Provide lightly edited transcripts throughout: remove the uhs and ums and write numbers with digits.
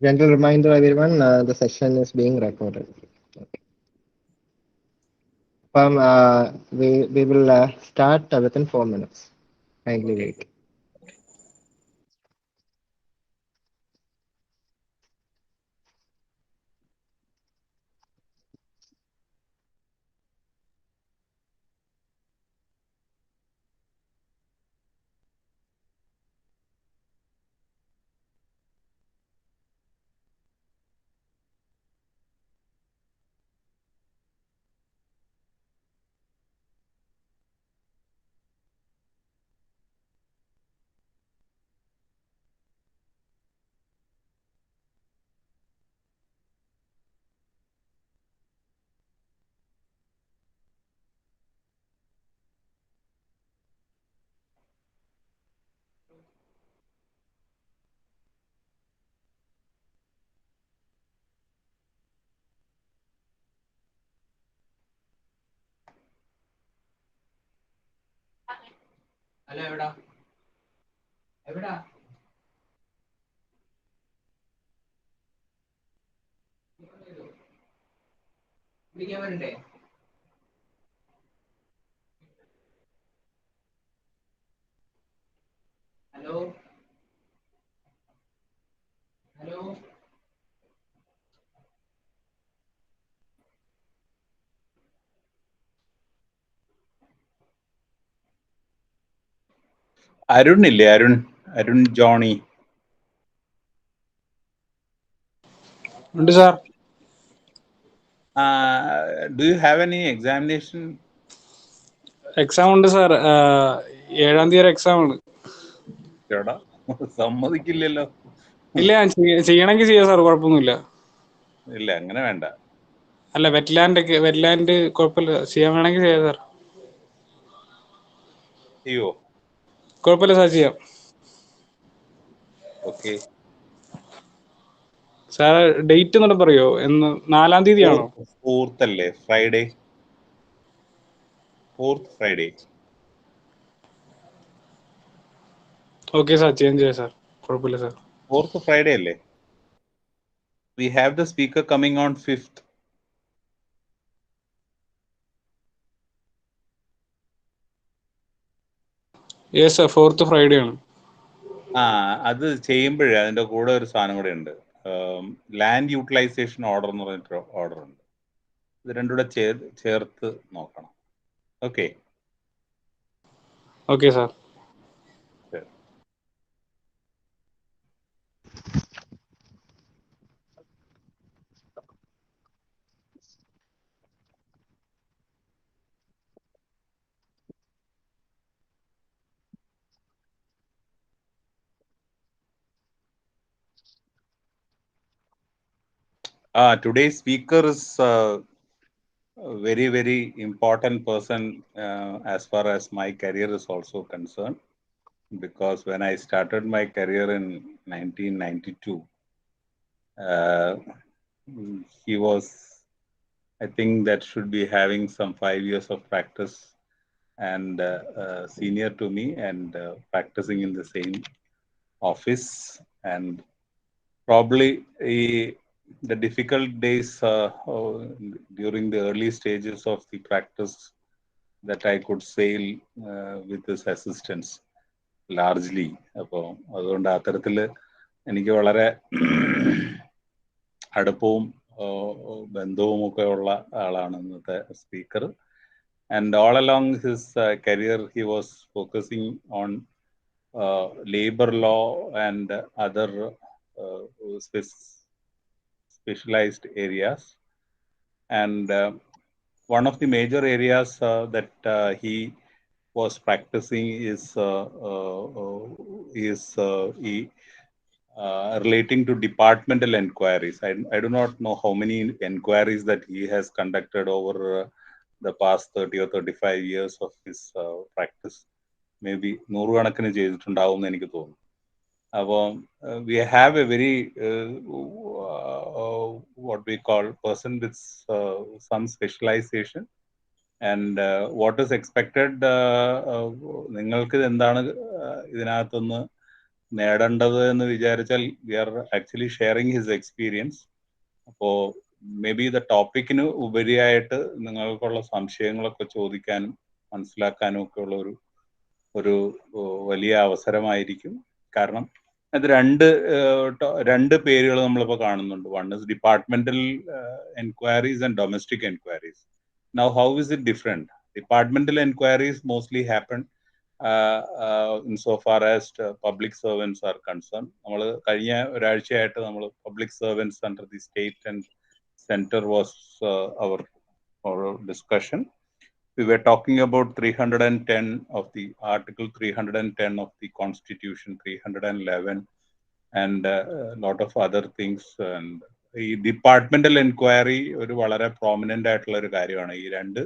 Gentle reminder, everyone, the session is being recorded. We will start within 4 minutes. Kindly wait. Hello, Evda. Evda. Hello. Hello. Arun ഇല്ലേ Arun Johnny ഉണ്ട് sir. Do you have any examination? Exam ഉണ്ട് sir. 7-ാം തീയതി exam ആണ്. ചേട്ടാ സമ്മതിക്കില്ലല്ലോ. ഇല്ല, ഞാൻ ചെയ്യണമെങ്കിൽ ചെയ്യാം സാർ, കുഴപ്പമൊന്നുമില്ല. ഇല്ല, അങ്ങനെ വേണ്ട. അല്ല, വെറ്റ്ലാൻഡ് കുഴപ്പമില്ല, ചെയ്യാൻ വേണമെങ്കിൽ ചെയ്യാം സാർ. അയ്യോ, കുഴപ്പമില്ല സാർ, ചെയ്യാം. ഓക്കെ സാർ ഡേറ്റ് എന്നിട്ട് പറയോ? എന്ന് 4-ാം തീയതി ആണോ? 4th അല്ലേ? Friday, 4th Friday. Okay sir, ചെയ്യാം സാർ, കുഴപ്പമില്ല സാർ. 4th ഫ്രൈഡേ അല്ലേ? We have the speaker coming on 5th. Yes sir, 4th Friday ആണ്. അത് ചെയ്യുമ്പോഴേ അതിൻ്റെ കൂടെ ഒരു സാധനം കൂടെ ഉണ്ട്. ലാൻഡ് യൂട്ടിലൈസേഷൻ ഓർഡർ എന്ന് പറഞ്ഞിട്ട് ഓർഡർ ഉണ്ട്. ഇത് രണ്ടും കൂടെ ചേർത്ത് നോക്കണം. Okay okay sir. Today's speaker is a very, very important person as far as my career is also concerned, because when I started my career in 1992, he was, I think that should be having some 5 years of practice and senior to me and practicing in the same office. And probably the difficult days during the early stages of the practice that I could sail with his assistance largely. അപ്പോൾ അതുകൊണ്ട് അത്തരത്തിൽ എനിക്ക് വളരെ അടുപ്പവും ബന്ധവും ഒക്കെ ഉള്ള ആളാണ് ഇന്നത്തെ speaker. And all along his career, he was focusing on labor law and other specialized areas. And one of the major areas that he was practicing is relating to departmental enquiries. I do not know how many enquiries that he has conducted over the past 30 or 35 years of his practice. Maybe 100 കണക്കിന് ചെയ്തിട്ടുണ്ടാവും എന്ന് എനിക്ക് തോന്നുന്നു. അപ്പോൾ we have a very what we call person with some specialization, and what is expected, നിങ്ങൾക്ക് എന്താണ് ഇതിനകത്തുനിന്ന് നേടേണ്ടത് എന്ന് വിചാരിച്ചാൽ we are actually sharing his experience. അപ്പോൾ മേ ബി ദ ടോപ്പിക്കിന് ഉപരിയായിട്ട് നിങ്ങൾക്കുള്ള സംശയങ്ങളൊക്കെ ചോദിക്കാനും മനസ്സിലാക്കാനും ഒക്കെ ഉള്ള ഒരു വലിയ അവസരമായിരിക്കും. കാരണം അത് രണ്ട് പേരുകൾ നമ്മളിപ്പോൾ കാണുന്നുണ്ട്. One is departmental enquiries and domestic enquiries. Now how is it different? Departmental enquiries mostly happen insofar as public servants are concerned. നമ്മൾ കഴിഞ്ഞ ഒരാഴ്ചയായിട്ട് നമ്മൾ public servants under the state and center was our discussion. We were talking about 310 of the Article 310 of the Constitution, 311, and a lot of other things. And ഈ departmental enquiry ഒരു വളരെ prominent ആയിട്ടുള്ള ഒരു കാര്യമാണ്. ഈ രണ്ട്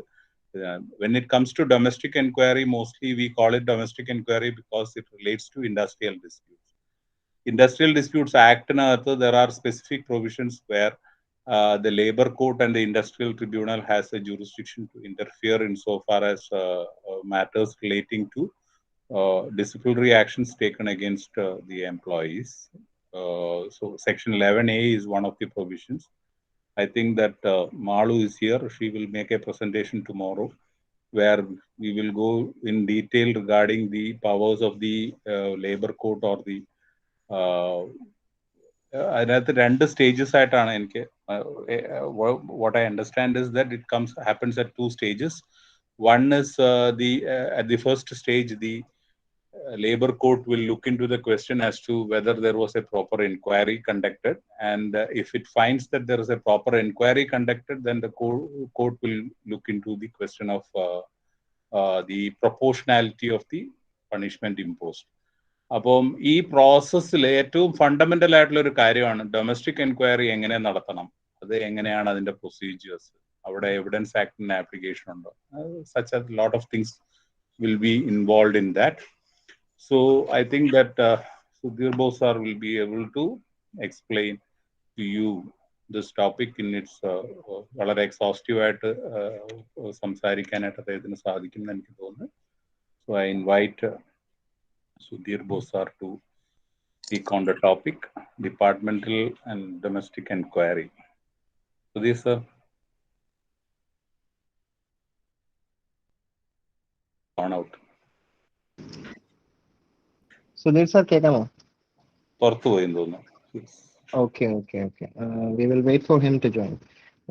when it comes to domestic enquiry, mostly we call it domestic enquiry because it relates to industrial disputes. Industrial Disputes Act, there are specific provisions where the Labor Court and the Industrial Tribunal has a jurisdiction to interfere insofar as matters relating to disciplinary actions taken against the employees. So Section 11A is one of the provisions. I think that Malu is here. She will make a presentation tomorrow where we will go in detail regarding the powers of the labor court or the അതിനകത്ത് രണ്ട് stages ആയിട്ടാണ് എനിക്ക് what I understand is that it happens at two stages. One is at the first stage, the labor court will look into the question as to whether there was a proper inquiry conducted, and if it finds that there is a proper inquiry conducted, then the court will look into the question of the proportionality of the punishment imposed. അപ്പം ഈ പ്രോസസ്സിൽ ഏറ്റവും fundamental ആയിട്ടുള്ള ഒരു കാര്യമാണ് domestic enquiry എങ്ങനെ നടത്തണം, അത് എങ്ങനെയാണ് അതിന്റെ പ്രൊസീജിയേഴ്സ്, അവിടെ എവിഡൻസ് ആക്ടിന്റെ ആപ്ലിക്കേഷൻ ഉണ്ടോ, such a lot of things will be involved in that. So I think that Sudhir Bose sir will be able to explain to you this topic in its വളരെ exhaustive ആയിട്ട് സംസാരിക്കാനായിട്ട് അദ്ദേഹത്തിന് സാധിക്കുമെന്ന് എനിക്ക് തോന്നുന്നു. So I invite Sudhir Bose sir to speak on the topic departmental and domestic enquiry. Sudhir sir. On out. Sudhir sir, കേൾക്കാമോ? പുറത്തു പോയി തോന്നുന്നു. Okay. We will wait for him to join.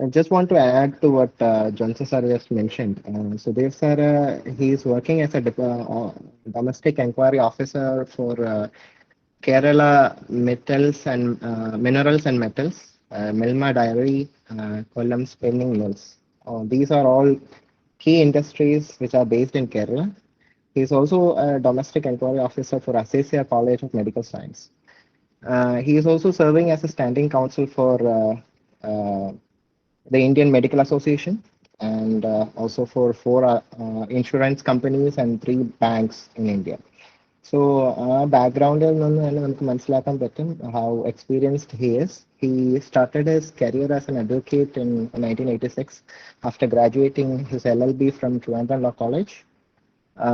I just want to add to what Johnson sir just mentioned. Sudhir sir, he is working as a domestic enquiry officer for Kerala Metals and Minerals and Metals, Milma Dairy, Kollam Spinning Mills. These are all key industries which are based in Kerala. He is also a domestic enquiry officer for CIIA College of Medical Science. He is also serving as a standing counsel for the Indian Medical Association and also for 4 insurance companies and 3 banks in India. So background how experienced he is. He started his career as an advocate in 1986 after graduating his LLB from Trivandrum Law College.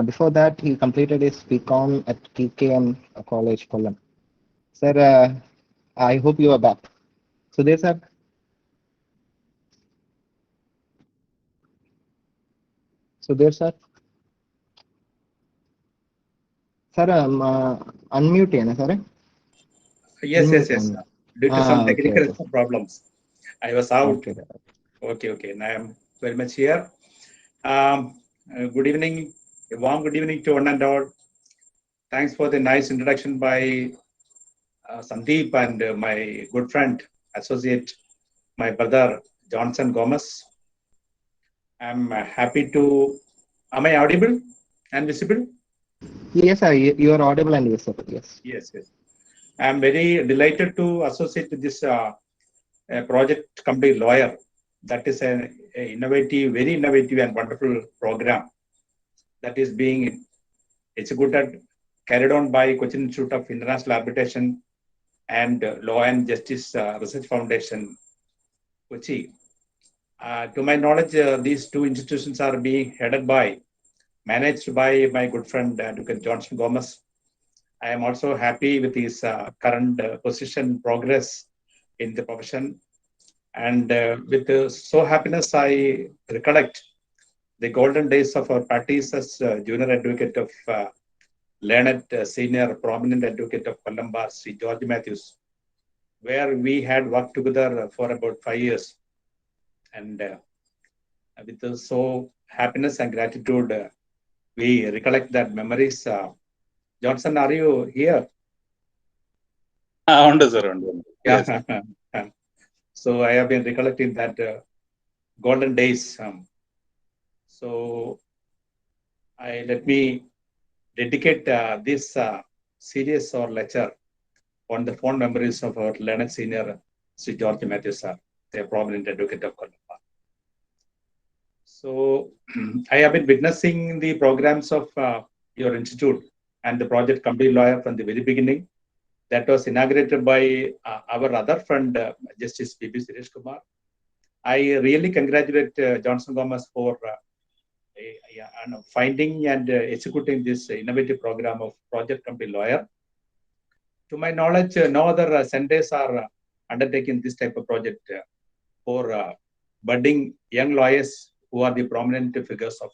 Before that, he completed his BCom at TKM College, Kollam. Sir, I hope you are back. Sudhir sir. Sudhir sir. Sir, unmute na sir. Yes. Due to some technical problems, I was out. Okay. Now I am very much here. Good evening. A warm good evening to one and all. Thanks for the nice introduction by Sandeep and my good friend, associate, my brother Johnson Gomez. I'm happy to. Am I audible and visible? Yes, sir. You are audible and visible. Yes. I'm very delighted to associate with this project company lawyer. That is an innovative, very innovative and wonderful program that is being executed, carried on by Cochin Institute of International Arbitration and Law and Justice Research Foundation, Kochi. To my knowledge, these 2 institutions are being managed by my good friend Advocate Johnson Gomez. I am also happy with his current position progress in the profession. And with so happiness, I recollect the golden days of our practice as junior advocate of learned senior prominent advocate of Kollam Bar, Sri George Matthews, where we had worked together for about 5 years. And with so happiness and gratitude, we recollect that memories. Johnson, are you here? Under, sir. Yes. So I have been recollecting that golden days. So let me dedicate this series or lecture on the fond memories of our learned senior Sri George Matthews, sir, a prominent advocate of Kollam Bar. So I have been witnessing the programs of your institute and the project Complete Lawyer from the very beginning. That was inaugurated by our other friend, Justice P.B. Suresh Kumar. I really congratulate Johnson Gomez for finding and executing this innovative program of Project Complete Lawyer. To my knowledge, no other centers are undertaking this type of project for budding young lawyers who are the prominent figures of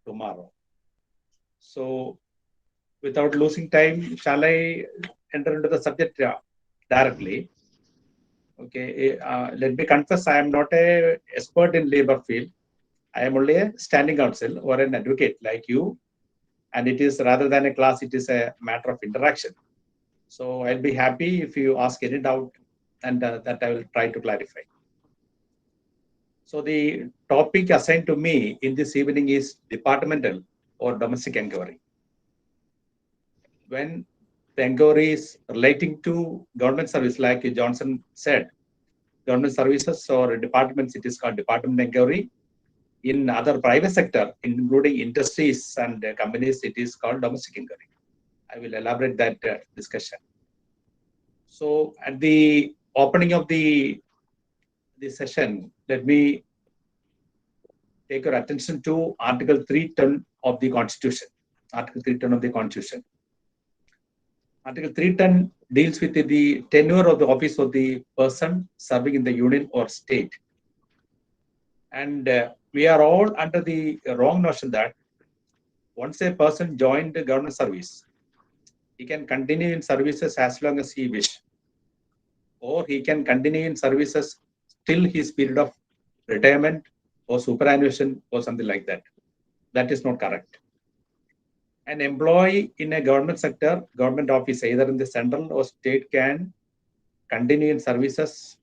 tomorrow. So, without losing time, shall I enter into the subject directly? Okay, let me confess, I am not an expert in labor field. I am only a standing counsel or an advocate like you. And it is rather than a class, it is a matter of interaction. So I'll be happy if you ask any doubt, and that I will try to clarify. So the topic assigned to me in this evening is departmental or domestic inquiry. When the inquiry is relating to government service, like Johnson said, government services or departments, it is called departmental inquiry. In other private sector, including industries and companies, it is called domestic inquiry. I will elaborate that discussion. So at the opening of the session, let me take your attention to Article 310 of the Constitution. Article 310 of the Constitution. Article 310 deals with the tenure of the office of the person serving in the union or state. And we are all under the wrong notion that once a person joined the government service, he can continue in services as long as he wishes, or he can continue in services till his period of retirement or superannuation or something like that. That is not correct. An employee in a government sector, government office, either in the central or state, can continue in services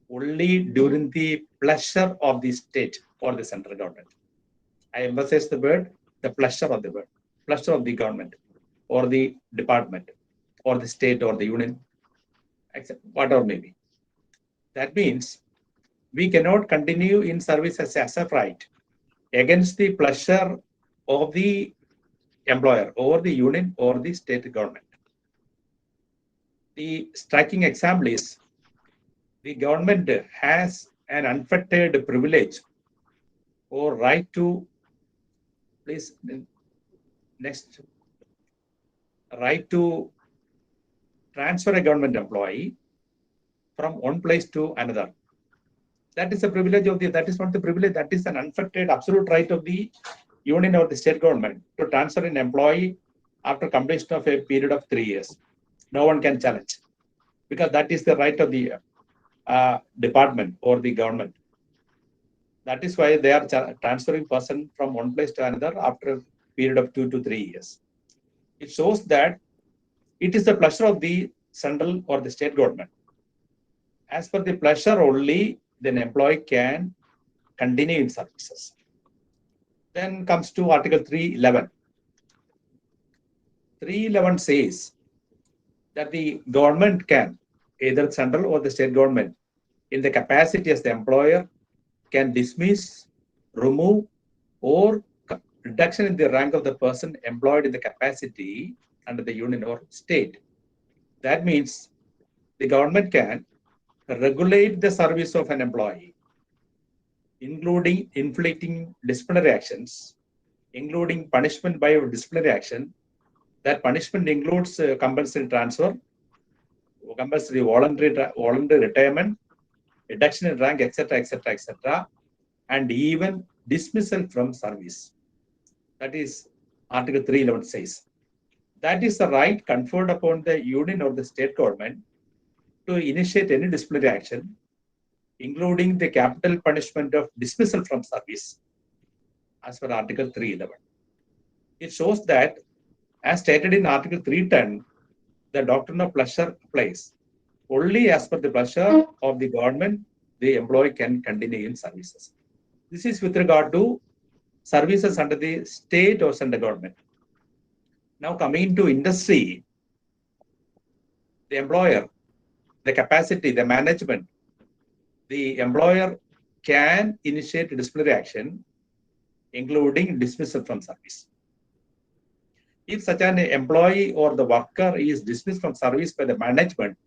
only during the pleasure of the state or the central government. I emphasize the word, the pleasure of the word, pleasure of the government or the department or the state or the union, whatever may be. That means we cannot continue in service as a right against the pleasure of the employer or the union or the state government. The striking example is the government has an unfettered privilege or right to, please, next, right to transfer a government employee from one place to another. That is a privilege of the, that is not the privilege, that is an unfettered absolute right of the union or the state government to transfer an employee after completion of a period of 3 years. No one can challenge, because that is the right of the department or the government. That is why they are transferring person from one place to another after a period of 2 to 3 years. It shows that it is the pleasure of the central or the state government. As per the pleasure only, then employee can continue in services. Then comes to Article 311. 311 says that the government can, either central or the state government, in the capacity as the employer, can dismiss, remove, or reduction in the rank of the person employed in the capacity under the union or state. That means the government can regulate the service of an employee, including inflicting disciplinary actions, including punishment by disciplinary action, That punishment includes compulsory transfer, compulsory voluntary retirement, reduction in rank, etc., etc., etc., and even dismissal from service. That is Article 311 says. That is the right conferred upon the union or the state government to initiate any disciplinary action, including the capital punishment of dismissal from service, as per Article 311. It shows that, as stated in Article 310, the doctrine of pleasure applies. Only as per the pleasure of the government, the employee can continue in services. This is with regard to services under the state or central government. Now coming to industry, the employer, the capacity, the management, the employer can initiate disciplinary action, including dismissal from service. If such an employee or the worker is dismissed from service by the management,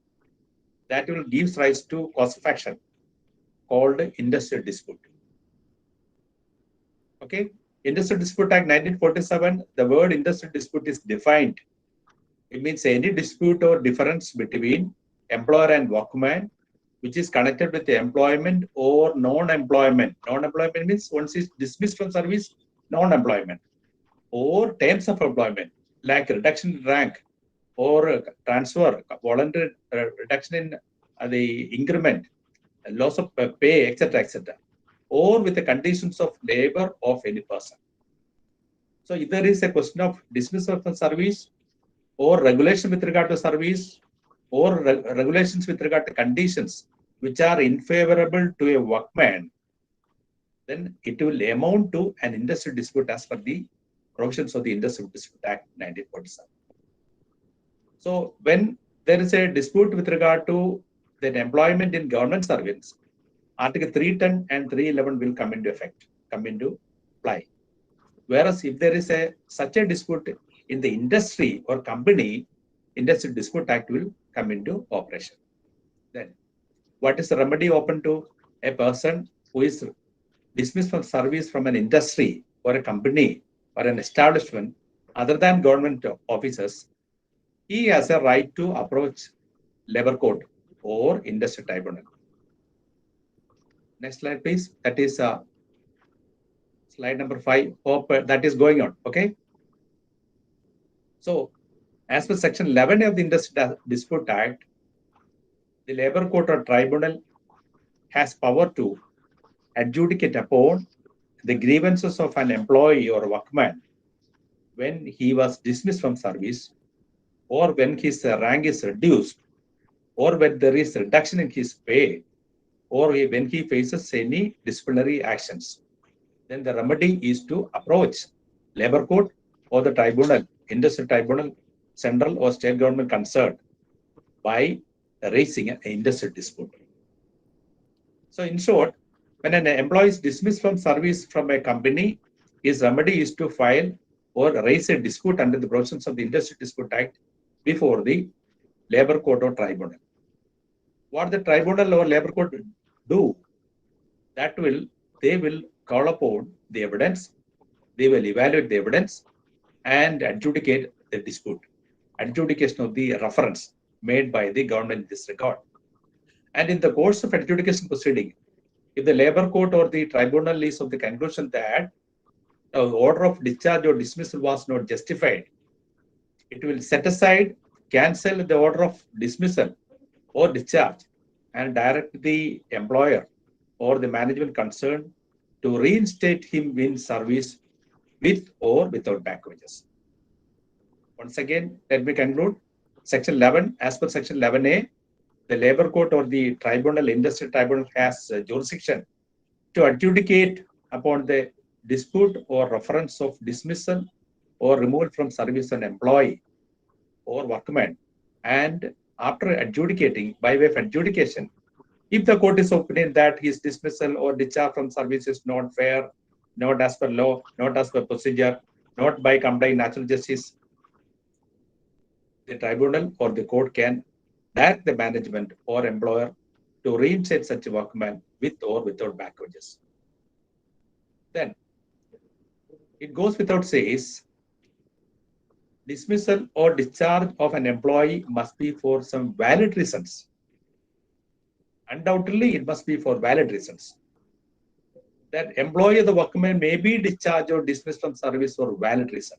that will give rise to cause of action called industrial dispute. Okay, Industrial Dispute Act 1947, the word industrial dispute is defined. It means any dispute or difference between employer and workman, which is connected with the employment or non-employment. Non-employment means once is dismissed from service, non-employment, or terms of employment, like reduction in rank or transfer, voluntary reduction in the increment, loss of pay, etc., etc., or with the conditions of labor of any person. So if there is a question of dismissal from service, or regulation with regard to service, or regulations with regard to conditions which are unfavorable to a workman, then it will amount to an industrial dispute as per the provisions of the Industrial Dispute Act 1947. So when there is a dispute with regard to the employment in government service, Article 310 and 311 will come into effect, come into play. Whereas if there is such a dispute in the industry or company, Industrial Dispute Act will come into operation. Then, what is the remedy open to a person who is dismissed from service from an industry or a company or an establishment other than government officers? He has a right to approach labor court or industrial tribunal. Next slide, please. That is slide number 5. Hope that is going on. Okay. So, as per Section 11 of the Industrial Dispute Act, the labor court or tribunal has power to adjudicate upon the grievances of an employee or workman when he was dismissed from service, or when his rank is reduced, or when there is reduction in his pay, or when he faces any disciplinary actions. Then the remedy is to approach labor court or the tribunal, industrial tribunal, central or state government concerned by raising an industrial dispute. So in short, when an employee is dismissed from service from a company, his remedy is to file or raise a dispute under the provisions of the Industrial Dispute Act before the labor court or tribunal. What the tribunal or labor court do, they will call upon the evidence, they will evaluate the evidence and adjudicate the dispute, adjudication of the reference made by the government in this regard. And in the course of adjudication proceeding, if the labor court or the tribunal is of the conclusion that the order of discharge or dismissal was not justified, it will set aside, cancel the order of dismissal or discharge and direct the employer or the management concerned to reinstate him in service with or without back wages. Once again, let me conclude. Section 11, as per Section 11A, the labor court or the tribunal, industrial tribunal has jurisdiction to adjudicate upon the dispute or reference of dismissal or removal from service an employee or workman. And after adjudicating, by way of adjudication, if the court is of opinion that his dismissal or discharge from service is not fair, not as per law, not as per procedure, not by complying natural justice, the tribunal or the court can direct the management or employer to reinstate such a workman with or without back wages. Then, it goes without says dismissal or discharge of an employee must be for some valid reasons. Undoubtedly, it must be for valid reasons. That employee of the workman may be discharged or dismissed from service for valid reason.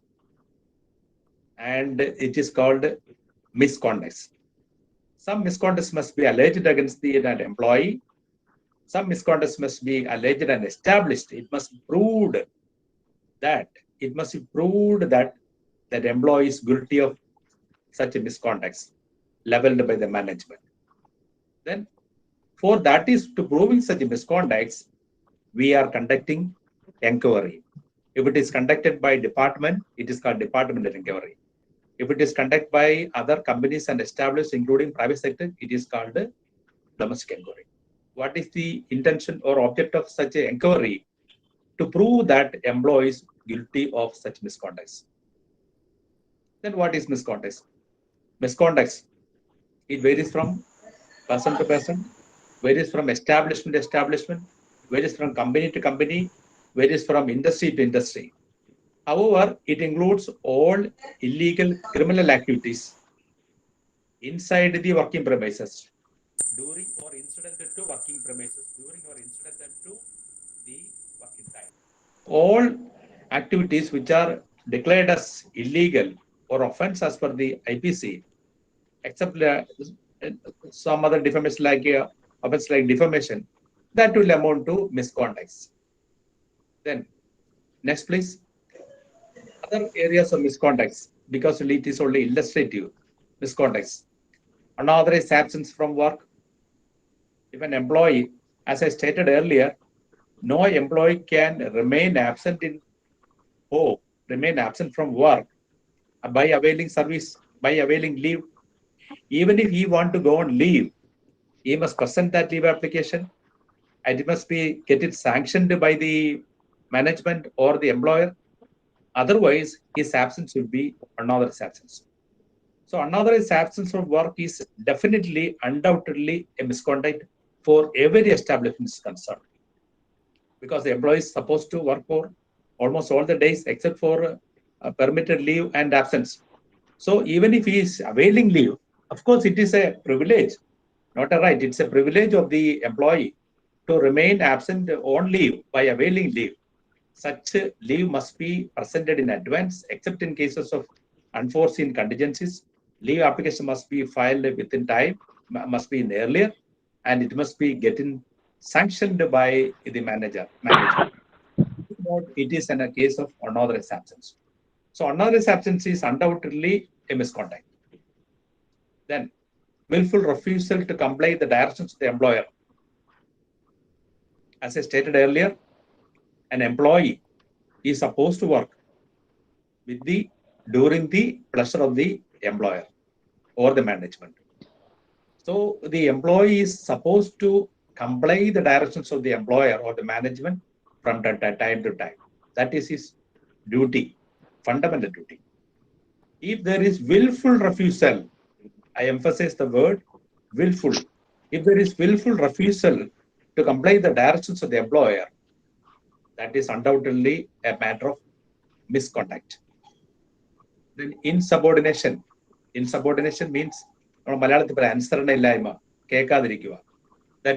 And it is called misconduct. Some misconduct must be alleged against that employee. Some misconduct must be alleged and established. It must be proved that that employee is guilty of such a misconduct leveled by the management. Then, for that is to proving such a misconduct, we are conducting inquiry. If it is conducted by department, it is called departmental inquiry. If it is conducted by other companies and established, including private sector, it is called domestic inquiry. What is the intention or object of such an inquiry? To prove that employee is guilty of such misconduct. Then what is misconduct? Misconduct, it varies from person to person, varies from establishment to establishment, varies from company to company, varies from industry to industry. However, it includes all illegal criminal activities inside the working premises, during or incidental to working premises, during or incidental to the working time. All activities which are declared as illegal or offense as per the IPC, except some other defamation like offense like defamation, that will amount to misconduct. Then, next please. Other areas of misconduct, because it is only illustrative misconduct. Unauthorized absence from work. If an employee, as I stated earlier, no employee can remain absent from work by availing service, by availing leave. Even if he want to go on leave, he must present that leave application, and it must be get it sanctioned by the management or the employer. Otherwise, his absence will be unauthorized absence. So unauthorized absence from work is definitely, undoubtedly a misconduct for every establishment is concerned. Because the employee is supposed to work for almost all the days except for permitted leave and absence. So even if he is availing leave, of course it is a privilege, not a right. It's a privilege of the employee to remain absent on leave by availing leave. Such leave must be presented in advance, except in cases of unforeseen contingencies. Leave application must be filed within time, must be in earlier, and it must be getting sanctioned by the management. It is in a case of unauthorized absence. So unauthorized absence is undoubtedly a misconduct. Then, willful refusal to comply with the directions of the employer. As I stated earlier, an employee is supposed to work during the pleasure of the employer or the management. So the employee is supposed to comply the directions of the employer or the management from time to time. That is his duty, fundamental duty. If there is willful refusal, I emphasize the word willful. If there is willful refusal to comply the directions of the employer, that is undoubtedly a matter of misconduct. Then insubordination. Insubordination means that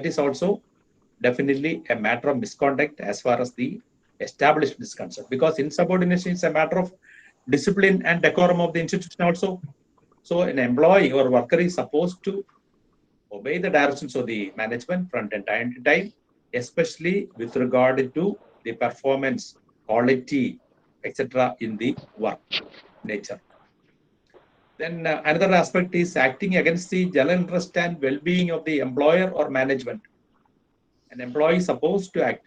is also definitely a matter of misconduct as far as the establishment is concerned. Because insubordination is a matter of discipline and decorum of the institution also. So an employee or worker is supposed to obey the directions of the management from time to time, especially with regard to the performance, quality, etc. in the work nature. Then another aspect is acting against the general interest and well-being of the employer or management. An employee is supposed to act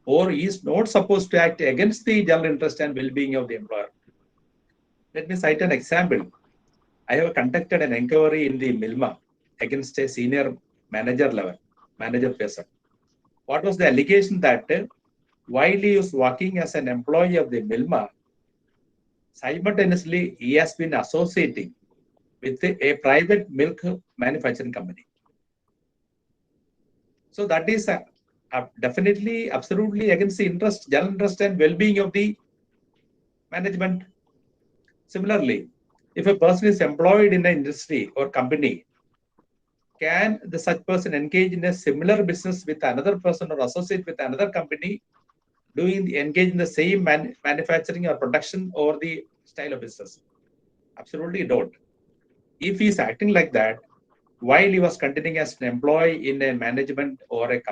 or is not supposed to act against the general interest and well-being of the employer. Let me cite an example. I have conducted an inquiry in the Milma against a senior manager person. What was the allegation? That while he was working as an employee of the Milma, simultaneously he has been associating with a private milk manufacturing company. So that is definitely, absolutely against the interest, general interest and well-being of the management. Similarly, if a person is employed in an industry or company, can the such person engage in a similar business with another person or associate with another company, engage in the same manufacturing or production or the style of business? Absolutely don't. If he is acting like that while he was continuing as an employee in a management or a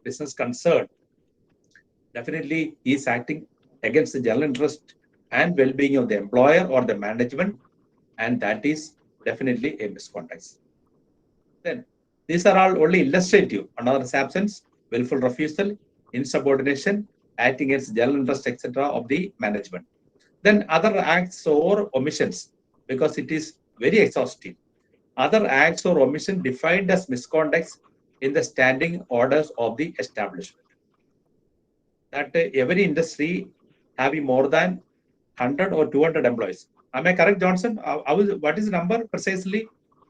business concern, definitely he is acting against the general interest and well-being of the employer or the management, and that is definitely a misconduct. Then these are all only illustrative. Another absence, willful refusal, insubordination, acting against general interest, etc. of the management. Then other acts or omissions, because it is very exhaustive. Other acts or omission defined as misconducts in the standing orders of the establishment. That every industry having more than 100 or 200 employees. Am I correct, Johnson? What is the number precisely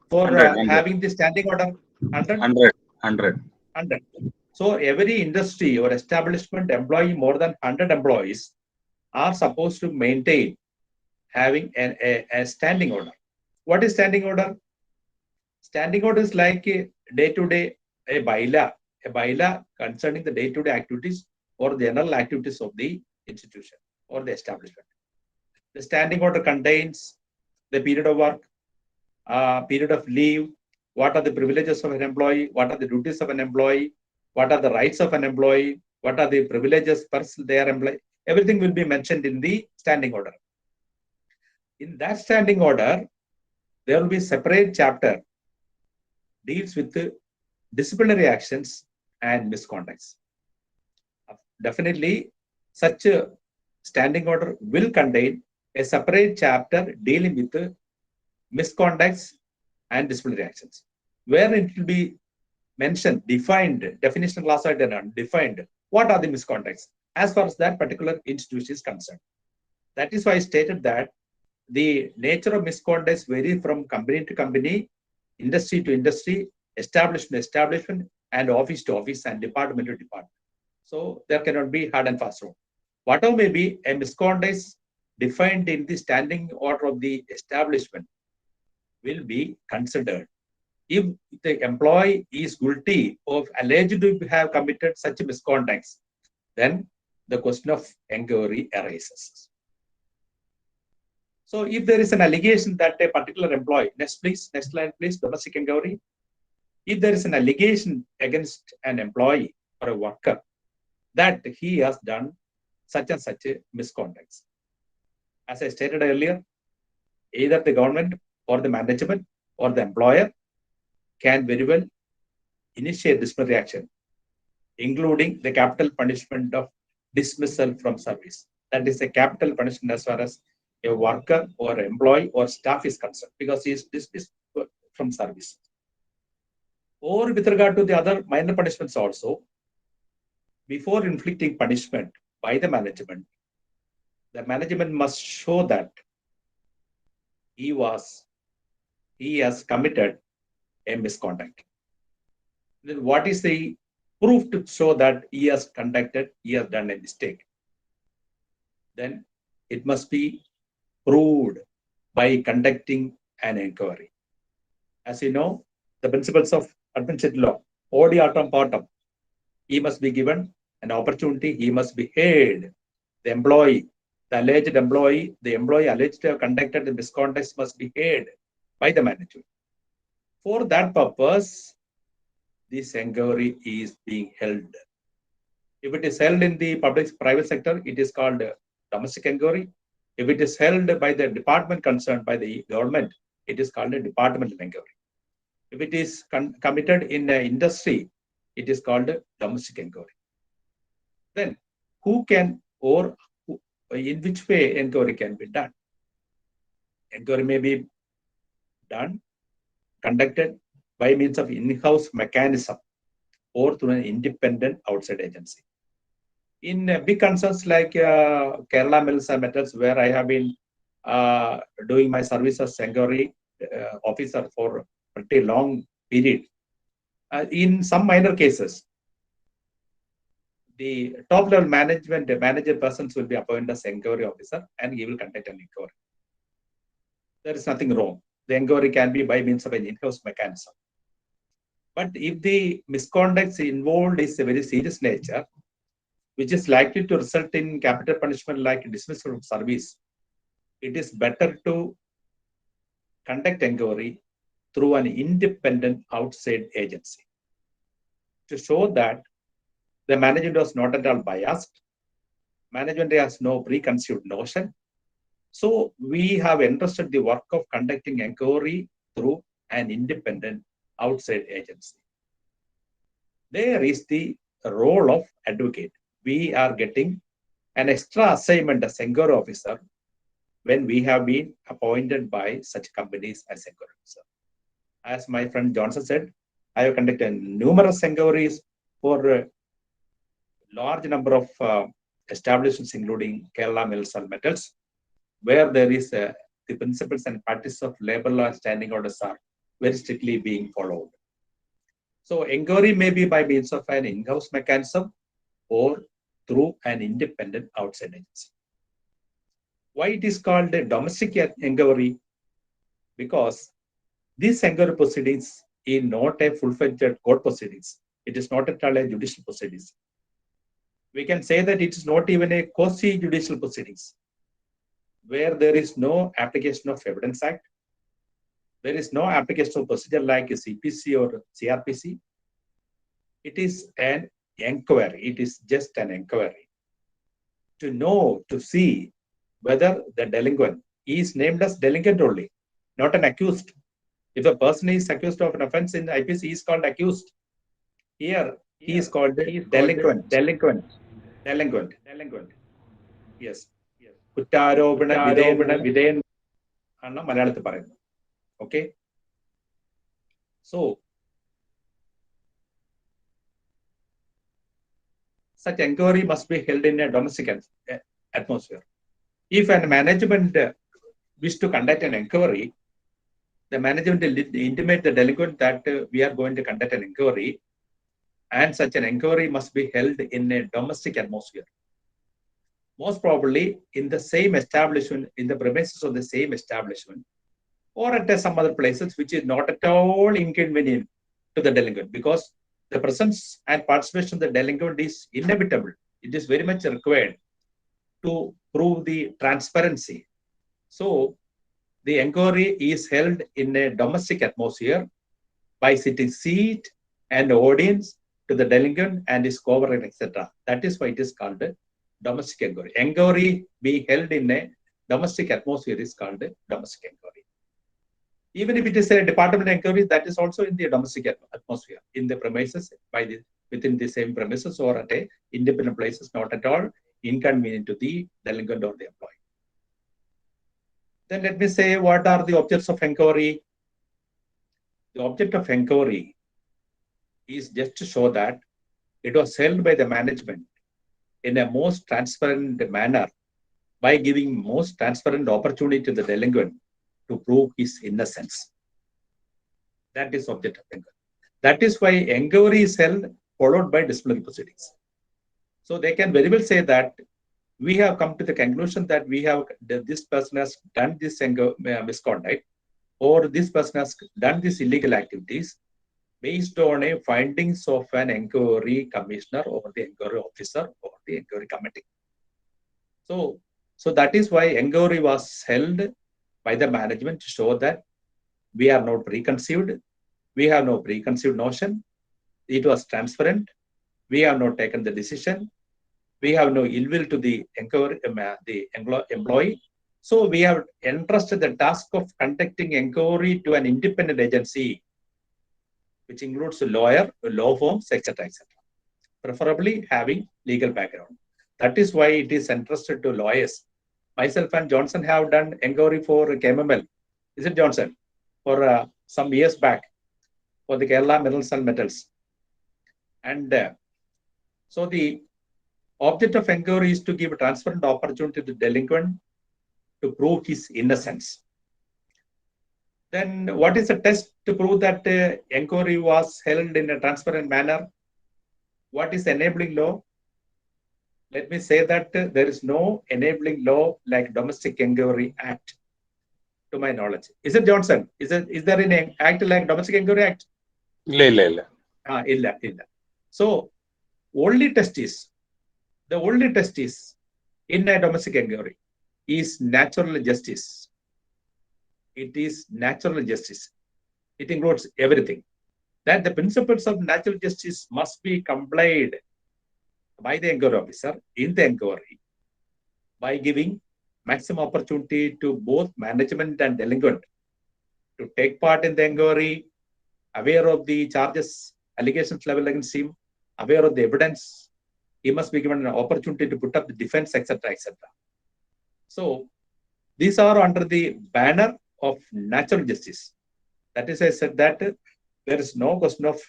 for 100. having the standing order? 100? 100. So every industry or establishment employing more than 100 employees are supposed to maintain having a standing order. What is standing order? Standing order is like a day-to-day, a bylaw concerning the day-to-day activities or general activities of the institution or the establishment. The standing order contains the period of work, period of leave, what are the privileges of an employee, what are the duties of an employee, what are the rights of an employee, what are the privileges person they are employee. Everything will be mentioned in the standing order. In that standing order, there will be a separate chapter deals with the disciplinary actions and misconducts. Definitely, such a standing order will contain a separate chapter dealing with the misconducts and disciplinary actions, where it will be mentioned, defined, definition class defined, what are the misconducts as far as that particular institution is concerned. That is why I stated that the nature of misconducts vary from company to company, industry to industry, establishment to establishment, and office to office, and department to department. So there cannot be hard and fast rule. Whatever may be, a misconduct defined in the standing order of the establishment will be considered. If the employee is guilty of alleged to have committed such misconducts, then the question of inquiry arises. So if there is an allegation that a particular employee, next line please, domestic inquiry. If there is an allegation against an employee or a worker that he has done such and such a misconduct, as I stated earlier, either the government or the management or the employer can very well initiate disciplinary action, including the capital punishment of dismissal from service. That is a capital punishment as far as a worker or employee or staff is concerned, because he is dismissed from service. Or with regard to the other minor punishments also, before inflicting punishment by the management must show that he has committed a misconduct. Then what is the proof to show that he has done a mistake? Then it must be proved by conducting an inquiry. As you know, the principles of administrative law, odi autem partem, he must be given an opportunity, he must be heard. The employee alleged to have conducted the misconduct must be heard by the management. For that purpose, this inquiry is being held. If it is held in the private sector, it is called domestic inquiry. If it is held by the department concerned by the government, it is called a departmental inquiry. If it is committed in an industry, it is called a domestic inquiry. Then, in which way inquiry can be done? Inquiry may be conducted by means of in-house mechanism or through an independent outside agency. In big concerns like Kerala Mills and Metals, where I have been doing my service as inquiry officer for a pretty long period, in some minor cases, the top level manager persons will be appointed as inquiry officer and he will conduct an inquiry. there is nothing wrong. The inquiry can be by means of an in-house mechanism. But if the misconduct involved is a very serious nature, which is likely to result in capital punishment like dismissal from service, it is better to conduct inquiry through an independent outside agency to show that the management was not at all biased, management has no preconceived notion. So we have entrusted the work of conducting inquiry through an independent outside agency. There is the role of advocate. We are getting an extra assignment as inquiry officer when we have been appointed by such companies as inquiry officer. As my friend Johnson said, I have conducted numerous inquiries for a large number of establishments, including Kerala Mills and Metals, where there is the principles and practice of labor law and standing orders are very strictly being followed. So inquiry may be by means of an in-house mechanism or through an independent outside agency. Why it is called a domestic inquiry? Because these inquiry proceedings is not a full-fledged court proceedings. It is not at all a judicial proceedings. We can say that it is not even a quasi-judicial proceedings, where there is no application of Evidence Act. There is no application of procedure like CPC or CRPC. It is an inquiry. It is just an inquiry to know, to see whether the delinquent is named as delinquent only, not an accused. If a person is accused of an offense in IPC, he is called accused. Here, he is called delinquent. Yes. കുറ്റാരോപണ വിധേയൻ ആണ് മലയാളത്തിൽ പറയുന്നത്. Okay. So, such inquiry must be held in a domestic atmosphere. If a management wish to conduct an inquiry, the management will intimate the delinquent that we are going to conduct an inquiry, and such an inquiry must be held in a domestic atmosphere. Most probably in the same establishment, in the premises of the same establishment, or at some other places which is not at all inconvenient to the delinquent, because the presence and participation of the delinquent is inevitable. It is very much required to prove the transparency. So the inquiry is held in a domestic atmosphere by sitting seat and audience to the delinquent and his coverage, etc. That is why it is called a domestic inquiry. Inquiry being held in a domestic atmosphere is called a domestic inquiry. Even if it is a departmental inquiry, that is also in the domestic atmosphere, in the premises, within the same premises or at a independent places, not at all inconvenient to the delinquent or the employee. Then let me say, what are the objects of inquiry? The object of inquiry is just to show that it was held by the management in a most transparent manner by giving most transparent opportunity to the delinquent to prove his innocence. That is object of inquiry. That is why inquiry is held followed by disciplinary proceedings. So they can very well say that we have come to the conclusion that this person has done this misconduct, or this person has done these illegal activities based on a findings of an inquiry commissioner or the inquiry officer or the inquiry committee. So that is why inquiry was held by the management to show that we are not preconceived, we have no preconceived notion, it was transparent, we have not taken the decision, we have no ill will to the employee. So we have entrusted the task of conducting inquiry to an independent agency, which includes a lawyer, law firms, etc., etc., preferably having legal background. That is why it is entrusted to lawyers. Myself and Johnson have done inquiry for KMML. Is it Johnson? For some years back, for the Kerala Minerals and Metals. And so the object of inquiry is to give a transparent opportunity to the delinquent to prove his innocence. Then what is the test to prove that inquiry was held in a transparent manner? What is enabling law? Let me say that there is no enabling law like Domestic Inquiry Act. to my knowledge. Is it Johnson? Is there an act like Domestic Inquiry Act? Illa. Illa. So the only test is in a domestic inquiry is natural justice. It is natural justice. It includes everything. That the principles of natural justice must be complied by the inquiry officer in the inquiry by giving maximum opportunity to both management and delinquent to take part in the inquiry, aware of the charges, allegations level against him, aware of the evidence. He must be given an opportunity to put up the defense, etc., etc. So these are under the banner of natural justice. That is, I said that there is no question of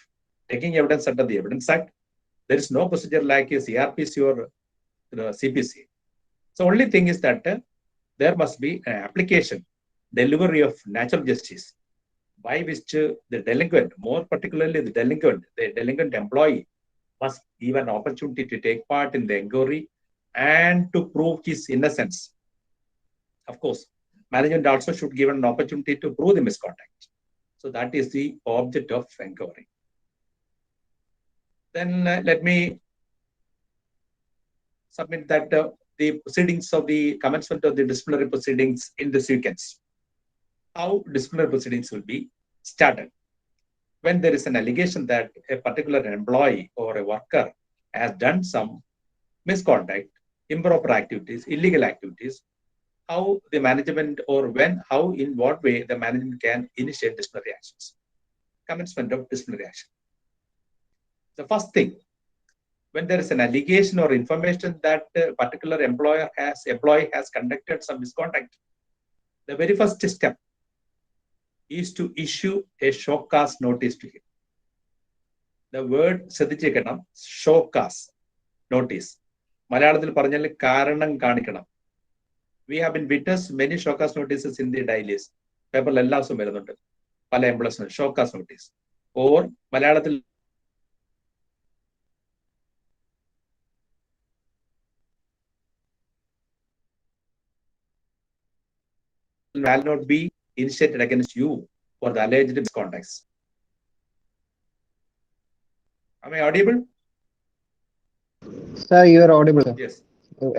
taking evidence under the Evidence Act. There is no procedure like a CRPC or CPC. So only thing is that there must be an application, delivery of natural justice by which the delinquent, more particularly the delinquent employee, must give an opportunity to take part in the inquiry and to prove his innocence. Of course, management also should give an opportunity to prove the misconduct. So that is the object of inquiry. Then let me submit that the proceedings of the commencement of the disciplinary proceedings in the sequence. How disciplinary proceedings will be started. When there is an allegation that a particular employee or a worker has done some misconduct, improper activities, illegal activities, how the management or when, how, in what way the management can initiate disciplinary actions. Commencement of disciplinary action. The first thing, when there is an allegation or information that a particular employee has conducted some misconduct, the very first step is to issue a show cause notice to him. The word ശ്രദ്ധിച്ചേക്കണം, show cause notice. മലയാളത്തിൽ പറഞ്ഞാൽ കാരണം കാണിക്കണം. We have been witnessed many show cause notices in the dailies. പേപ്പറിൽ എല്ലാ ദിവസവും വരുന്നുണ്ട്. പല എംപ്ലോയ്സിനും show cause notice. Or മലയാളത്തിൽ will not be initiated against you for the alleged misconducts. Am I audible? Sir, you are audible. Sir. Yes.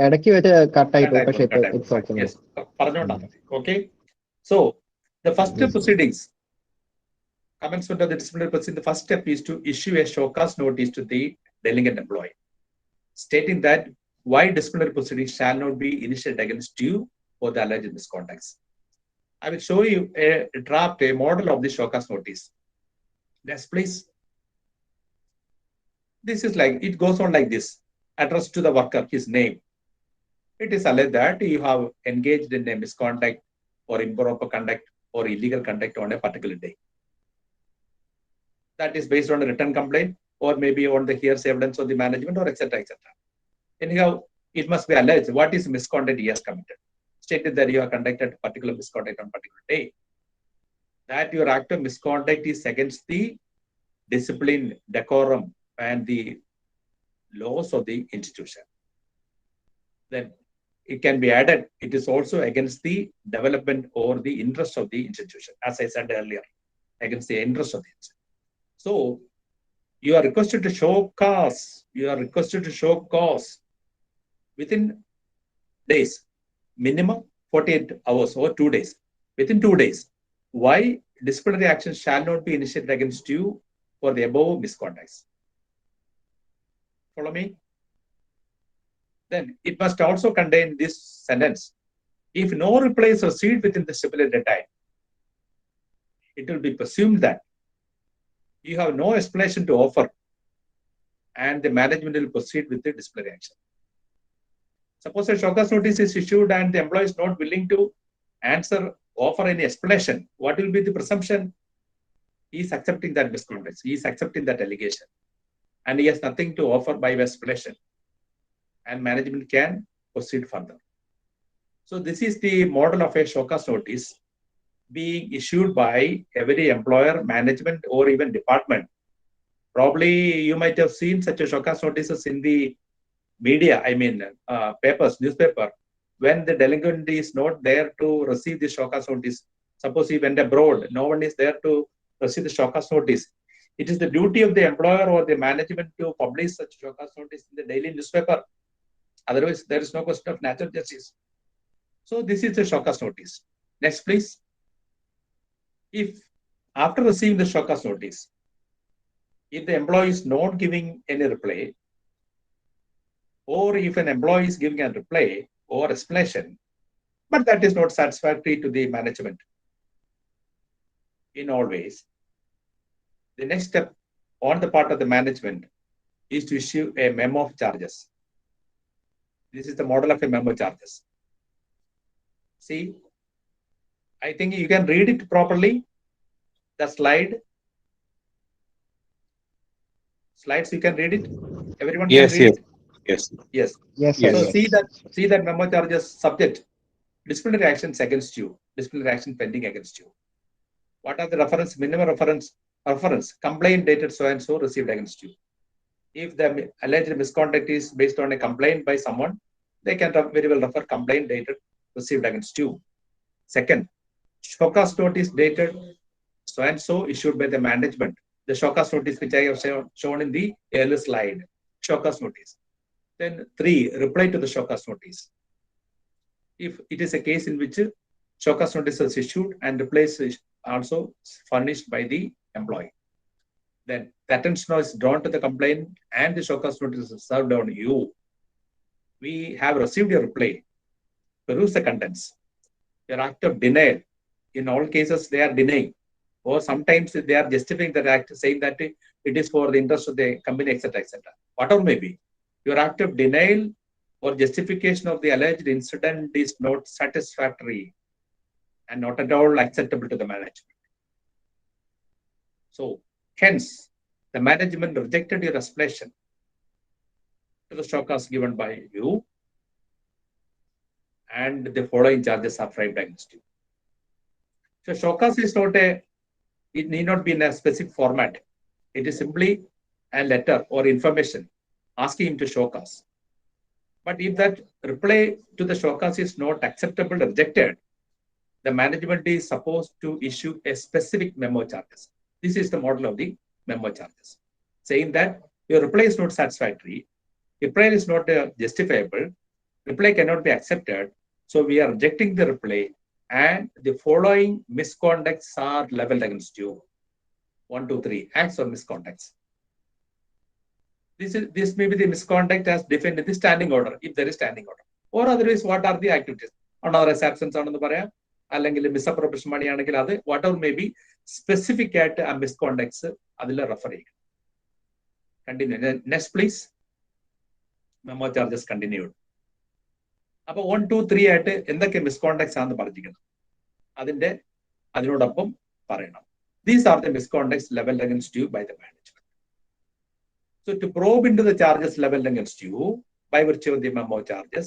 ഇടയ്ക്ക് വെച്ച് കട്ടായിട്ട് പക്ഷേ it's okay. Yes. പറഞ്ഞോണ്ടാണ്. Okay. So the first proceedings, commencement of the disciplinary proceeding, the first step is to issue a show cause notice to the delinquent employee, stating that why disciplinary proceedings shall not be initiated against you for the alleged misconducts. I will show you a draft, a model of the show cause notice. Next, please. This is like, it goes on like this. Addressed to the worker, his name. It is alleged that you have engaged in a misconduct or improper conduct or illegal conduct on a particular day. That is based on a written complaint or maybe on the hearsay evidence of the management or etc. etc. Anyhow, it must be alleged what is misconduct he has committed. Stated that you have conducted a particular misconduct on a particular day. That your act of misconduct is against the discipline, decorum, and the laws of the institution. Then it can be added, it is also against the development or the interest of the institution, as I said earlier, against the interest of the institution. So you are requested to show cause. You are requested to show cause within days, minimum 48 hours or 2 days. Within 2 days, why disciplinary action shall not be initiated against you for the above misconducts. Follow me? Then it must also contain this sentence. If no reply is received within the stipulated time, it will be presumed that you have no explanation to offer and the management will proceed with the disciplinary action. Suppose a show cause notice is issued and the employee is not willing to answer, offer any explanation. What will be the presumption? He is accepting that misconduct. He is accepting that allegation. And he has nothing to offer by explanation. And management can proceed further. So this is the model of a show cause notice being issued by every employer, management, or even department. Probably you might have seen such a show cause notices in the media, I mean papers, newspaper, when the delinquent is not there to receive the show cause notice. Suppose he went abroad, no one is there to receive the show cause notice. It is the duty of the employer or the management to publish such show cause notice in the daily newspaper. Otherwise, there is no question of natural justice. So this is the show cause notice. Next, please. If after receiving the show cause notice, if the employee is not giving any reply, or if an employee is giving a reply or explanation, but that is not satisfactory to the management in all ways, the next step on the part of the management is to issue a memo of charges. This is the model of a memo charges. See, I think you can read it properly. The slides you can read it. Everyone can read it. Yes. Yes. Yes, sir. Yes. So Yes. see that memo charges subject, disciplinary actions against you, disciplinary action pending against you. What are the reference, minimum reference, complaint dated so and so received against you. If the alleged misconduct is based on a complaint by someone, they can very well refer complaint dated received against you. Second, show cause notice dated so and so issued by the management. The show cause notice which I have shown in the earlier slide, show cause notice. Then 3, reply to the show cause notice. If it is a case in which show cause notice is issued and reply is also furnished by the employee, then the attention is drawn to the complaint and the show cause notice is served on you. We have received your reply. Peruse the contents. Your act of denial. In all cases, they are denying, or sometimes they are justifying the act, saying that it is for the interest of the company, etc., etc. Whatever may be, your act of denial or justification of the alleged incident is not satisfactory and not at all acceptable to the management. So, hence, the management rejected your explanation to the show cause given by you, and the following charges are framed against you. So, show cause is not it need not be in a specific format. It is simply a letter or information asking him to show cause. But if that reply to the show cause is not acceptable, rejected, the management is supposed to issue a specific memo charges. This is the model of the memo charges, saying that your reply is not satisfactory, reply is not justifiable, reply cannot be accepted, so we are rejecting the reply, and the following misconducts are leveled against you. 1, 2, 3 acts or misconducts. This may be the misconduct as defined in the standing order, if there is standing order, or otherwise what are the activities? Unauthorized absence ആണെന്ന് പറയാം, അല്ലെങ്കിൽ misappropriation money ആണെങ്കിൽ അത് whatever may be specific ആയിട്ട് ആ misconducts അതിൽ refer ചെയ്യും. Continue. Next please. Memo charges continued. അപ്പോൾ 1, 2, 3 ആയിട്ട് എന്തൊക്കെ misconducts ആണെന്ന് പറഞ്ഞിരിക്കണം, അതിനോടൊപ്പം പറയണം. These are the misconducts leveled against you by the management. So to probe into the charges leveled against you by virtue of the memo charges,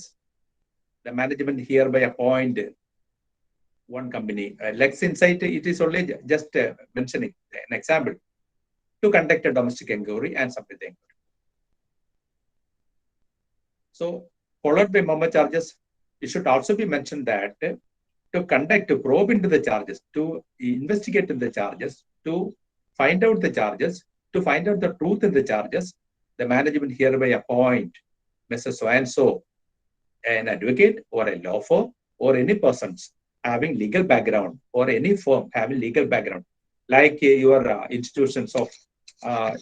the management hereby appoint one company. Lex Insight, it is only just mentioning an example, to conduct a domestic inquiry and submit the inquiry. So followed by memo charges, it should also be mentioned that to probe into the charges, to investigate in the charges, to find out the charges, to find out the truth in the charges, the management hereby appoint Mr. So-and-so, an advocate or a law firm or any persons having legal background or any firm having legal background, like your institutions of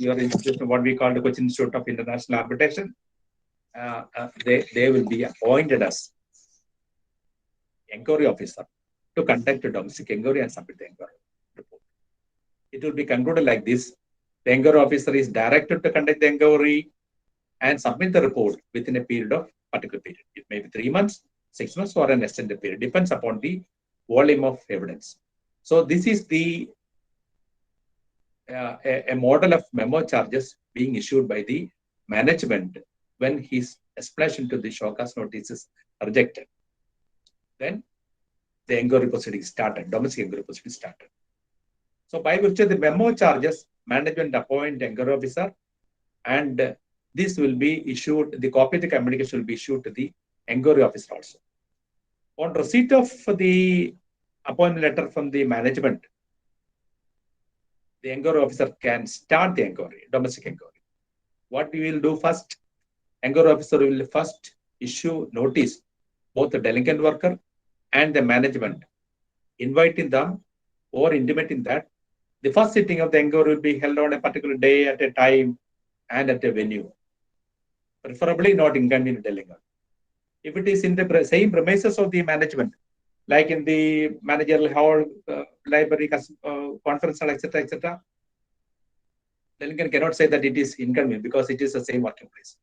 your institution, what we call the Cochin Institute of International Arbitration, they will be appointed as inquiry officer to conduct a domestic inquiry and submit the inquiry report. It will be concluded like this. The inquiry officer is directed to conduct the inquiry and submit the report within a period of particular period. It may be 3 months, 6 months, or an extended period. Depends upon the volume of evidence. So this is the a model of memo charges being issued by the management when his explanation to the show cause notice is rejected. Then the inquiry proceeding started, domestic inquiry proceeding started. So by virtue of the memo charges, management appoint inquiry officer, and this will be issued, the copy of the communication will be issued to the inquiry officer also. On receipt of the appointment letter from the management, the inquiry officer can start the inquiry, domestic inquiry. What we will do first, inquiry officer will first issue notice, both the delinquent worker and the management, inviting them or intimating that the first sitting of the inquiry will be held on a particular day, at a time, and at a venue. Preferably not inconvenient delinquent. If it is in the same premises of the management, like in the managerial hall, library, conference hall, etc., delinquent cannot say that it is inconvenient because it is the same working place.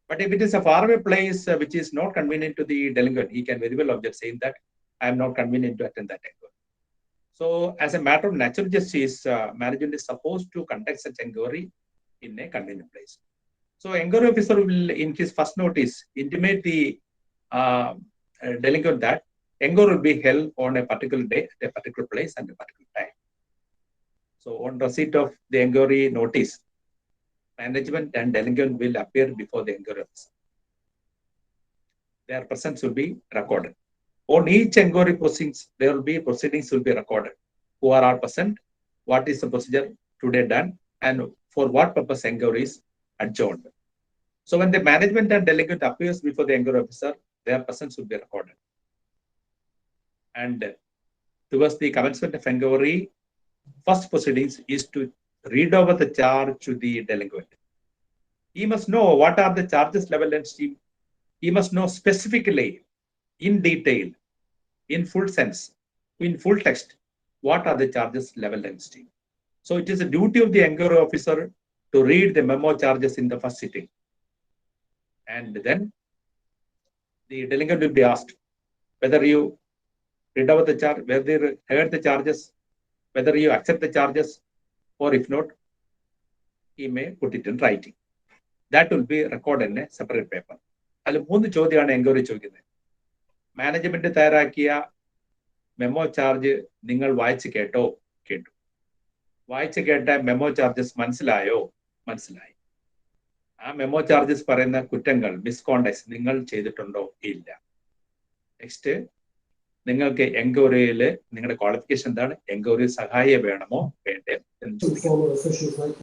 But if it is a faraway place which is not convenient to the delinquent, he can very well object, saying that I am not convenient to attend that inquiry. So, as a matter of natural justice, management is supposed to conduct such inquiry in a convenient place. So, inquiry officer will, in his first notice, intimate the delinquent that inquiry will be held on a particular day, at a particular place, and a particular time. So, on receipt of the inquiry notice, management and delinquent will appear before the inquiry officer. Their presence will be recorded. On each inquiry proceedings, there will be proceedings will be recorded. Who are all present? What is the procedure today done? And for what purpose inquiry is adjourned? So when the management and delinquent appears before the inquiry officer, their presence will be recorded. And towards the commencement of inquiry, first proceedings is to read over the charge to the delinquent. He must know what are the charges level and scheme. He must know specifically, in detail, in full sense, in full text, what are the charges level and scheme. So it is a duty of the inquiry officer to read the memo charges in the first sitting. And then the delinquent will be asked whether you read over the charge, whether you heard the charges, whether you accept the charges, or if not, he may put it in writing. That will be recorded in a separate paper. അതിൽ 3 ചോദ്യമാണ് enquiry ചോദിക്കുന്നത്. Management തയ്യാറാക്കിയ memo charge നിങ്ങൾ വായിച്ച് കേട്ടോ? കേട്ടു. വായിച്ച് കേട്ട മെമ്മോ ചാർജസ് മനസ്സിലായോ? മനസ്സിലായി. ആ മെമ്മോ ചാർജസ് പറയുന്ന കുറ്റങ്ങൾ, മിസ്കോണ്ടക്ട്സ് നിങ്ങൾ ചെയ്തിട്ടുണ്ടോ? ഇല്ല. നെക്സ്റ്റ്, നിങ്ങൾക്ക് എൻക്വയറിയിൽ നിങ്ങളുടെ ക്വാളിഫിക്കേഷൻ എന്താണ്? എൻക്വയറി സഹായം വേണമോ വേണ്ടേ എന്ന് ചോദിക്കും.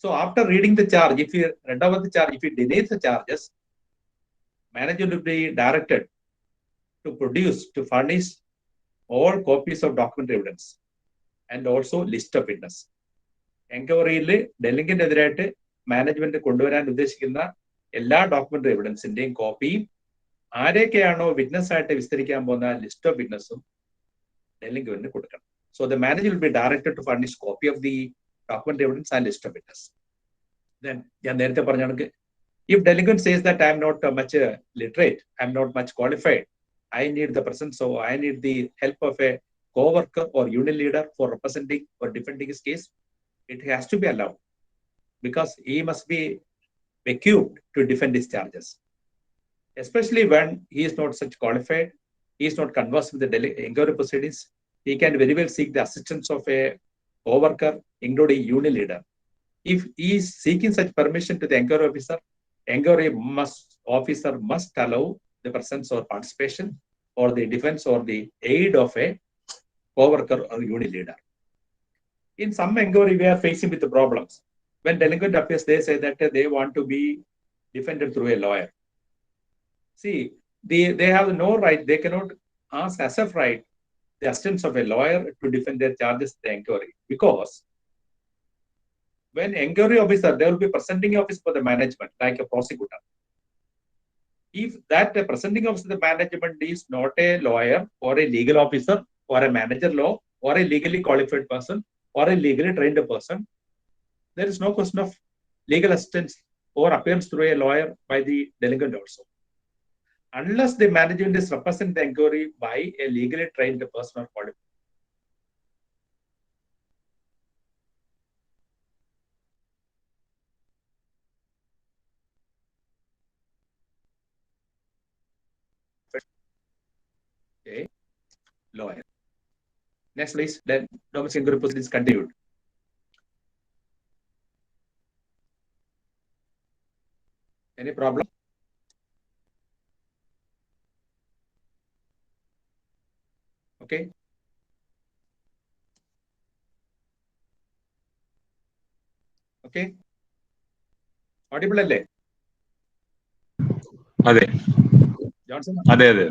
So after reading the charge, if you read over the charge, if you deny the charges, manager will be directed to produce, to furnish all copies of documentary evidence and also list of witness. എൻക്വയറിയിൽ ഡെലിഗന്റ് എതിരായിട്ട് management കൊണ്ടുവരാൻ ഉദ്ദേശിക്കുന്ന എല്ലാ documentary എവിഡൻസിന്റെയും കോപ്പിയും ആരെയൊക്കെയാണോ witness ആയിട്ട് വിസ്തരിക്കാൻ പോകുന്ന list of വിറ്റ്നസും ഡെലിഗന്റിന് കൊടുക്കണം. So the manager will be directed to furnish copy of the documentary evidence and list of witness. Then, if delinquent says that I am not much literate, I am not much qualified, I need the presence, so I need the help of a co-worker or unit leader for representing or defending his case, it has to be allowed because he must be equipped to defend his charges. Especially when he is not such qualified, he is not conversed with the inquiry proceedings, he can very well seek the assistance of a co-worker, including unit leader. If he is seeking such permission to the inquiry officer, inquiry officer must allow the presence or participation or the defense or the aid of a co-worker or unit leader. In some inquiry, we are facing with the problems. When delinquent appears, they say that they want to be defended through a lawyer. See, they have no right, they cannot ask as a right the assistance of a lawyer to defend their charges in the inquiry, because when inquiry officer, there will be presenting officer for the management, like a prosecutor. If that presenting officer of the management is not a lawyer or a legal officer or a manager law or a legally qualified person or a legally trained person, there is no question of legal assistance or appearance through a lawyer by the delinquent also. Unless the management is representing the inquiry by a legally trained person or qualified. Okay. Lawyer. Next, please. Then domestic inquiry proceedings continued. Any problem? Okay. Okay. Audible alle? അതെ Johnson? അതെ അതെ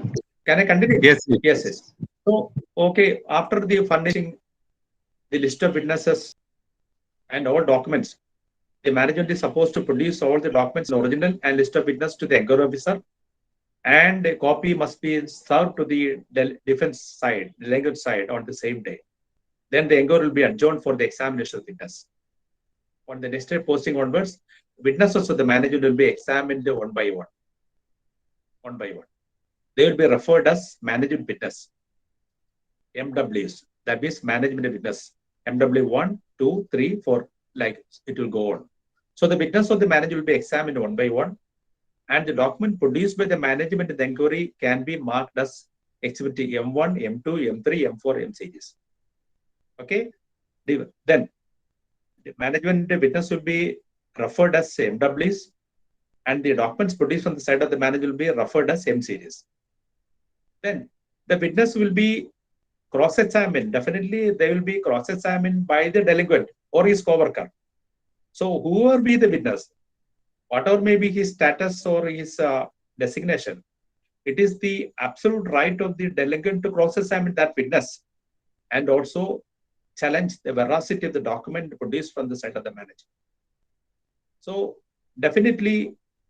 Can I continue? yes Yes, yes. So, okay, after the furnishing the list of witnesses and all documents, the management is supposed to produce all the documents, original and list of witness to the inquiry officer, and a copy must be served to the defense side, the language side on the same day. Then the inquiry will be adjourned for the examination of witness. On the next day posting onwards, witnesses of the management will be examined one by one. One by one. They will be referred as management witness, MWs. That means management witness. MW 1, 2, 3, 4, like it will go on. So the witness of the manager will be examined one by one, and the document produced by the management in the inquiry can be marked as exhibit M1, M2, M3, M4, M series. Okay. Then the management witness will be referred as MWs, and the documents produced from the side of the manager will be referred as M series. Then the witness will be cross-examined. Definitely, they will be cross-examined by the delinquent or his co-worker. So whoever be the witness, whatever may be his status or his designation, it is the absolute right of the delinquent to cross-examine that witness and also challenge the veracity of the document produced from the side of the manager. So definitely,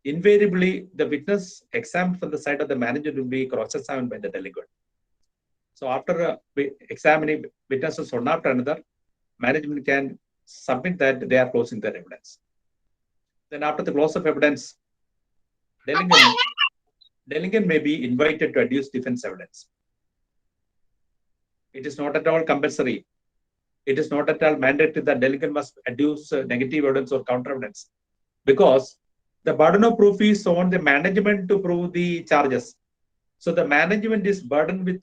invariably, the witness examined from the side of the manager will be cross-examined by the delinquent. So after examining witnesses one after another, management can submit that they are closing their evidence. Then after the close of evidence, delinquent may be invited to adduce defense evidence. It is not at all compulsory. It is not at all mandatory that delinquent must adduce negative evidence or counter evidence, because the burden of proof is on the management to prove the charges. So the management is burdened with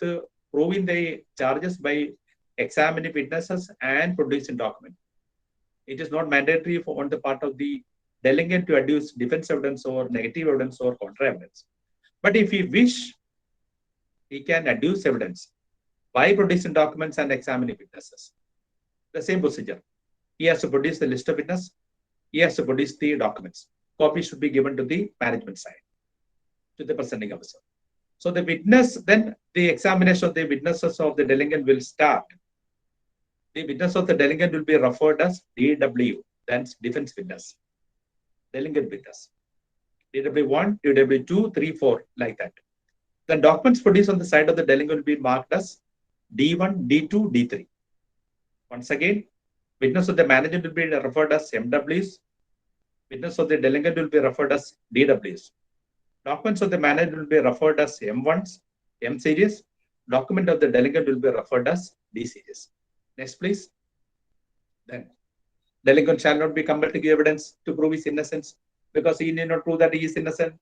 proving the charges by examining witnesses and producing document. It is not mandatory for on the part of the delinquent to adduce defense evidence or negative evidence or counter evidence. But if he wish, he can adduce evidence by producing documents and examining witnesses. The same procedure. He has to produce the list of witness. He has to produce the documents. Copy should be given to the management side, to the presenting officer. So the witness, then the examination of the witnesses of the delinquent will start. The witness of the delinquent will be referred as DW, that's defense witness, delinquent witness. DW1, DW2, 3, 4, like that. Then documents produced on the side of the delinquent will be marked as D1, D2, D3. Once again, witness of the manager will be referred as MWs. Witness of the delinquent will be referred as DWs. Documents of the manager will be referred as M1s, M series. Document of the delinquent will be referred as D series. Next, please. Then, delinquent shall not be compelled to give evidence to prove his innocence, because he need not prove that he is innocent.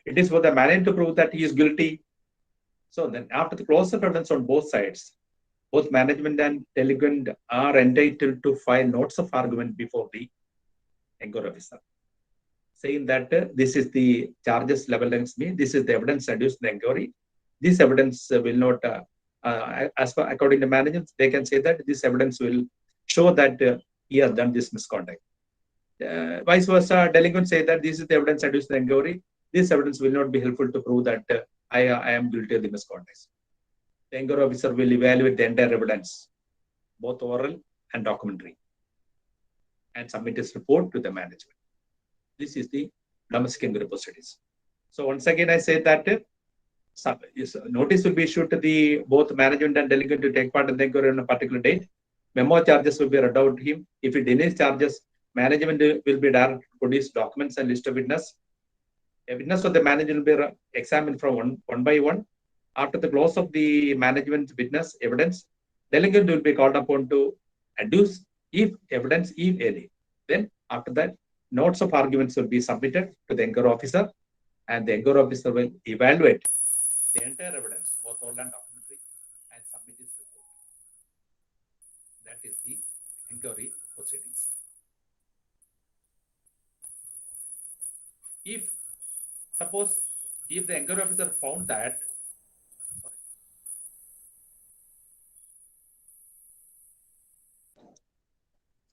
It is for the manager to prove that he is guilty. So then, after the close of evidence on both sides, both management and delinquent are entitled to file notes of argument before the inquiry officer, saying that this is the charges level against me, this is the evidence adduced in the inquiry. This evidence will not, as per according to management, they can say that this evidence will show that he has done this misconduct. Vice versa, delinquent say that this is the evidence adduced in the inquiry. This evidence will not be helpful to prove that I am guilty of the misconduct. The inquiry officer will evaluate the entire evidence, both oral and documentary, and submit his report to the management. This is the domestic inquiry proceedings. So once again, I say that notice will be issued to the both management and delinquent to take part in the inquiry on a particular date. Memo charges will be read out to him. If he denies charges, management will be directed to produce documents and list of witness. A witness of the management will be examined from one by one. After the close of the management witness evidence, delinquent will be called upon to adduce if evidence, if any. Then after that, notes of arguments will be submitted to the inquiry officer, and the inquiry officer will evaluate the entire evidence, both oral and documentary, and submit his report. That is the inquiry proceedings. If suppose if the inquiry officer found that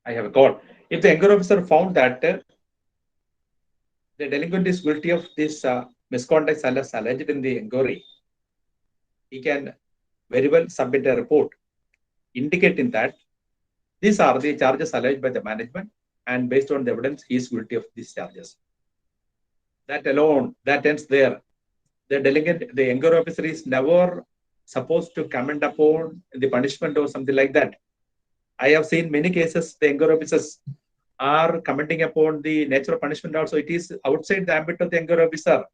I have a call. If the inquiry officer found that the delinquent is guilty of this misconduct as alleged in the inquiry, he can very well submit a report indicating that these are the charges alleged by the management, and based on the evidence, he is guilty of these charges. That alone, that ends there. The delinquent, the inquiry officer is never supposed to comment upon the punishment or something like that. I have seen many cases, the inquiry officers are commenting upon the nature of punishment also. It is outside the ambit of the inquiry officer.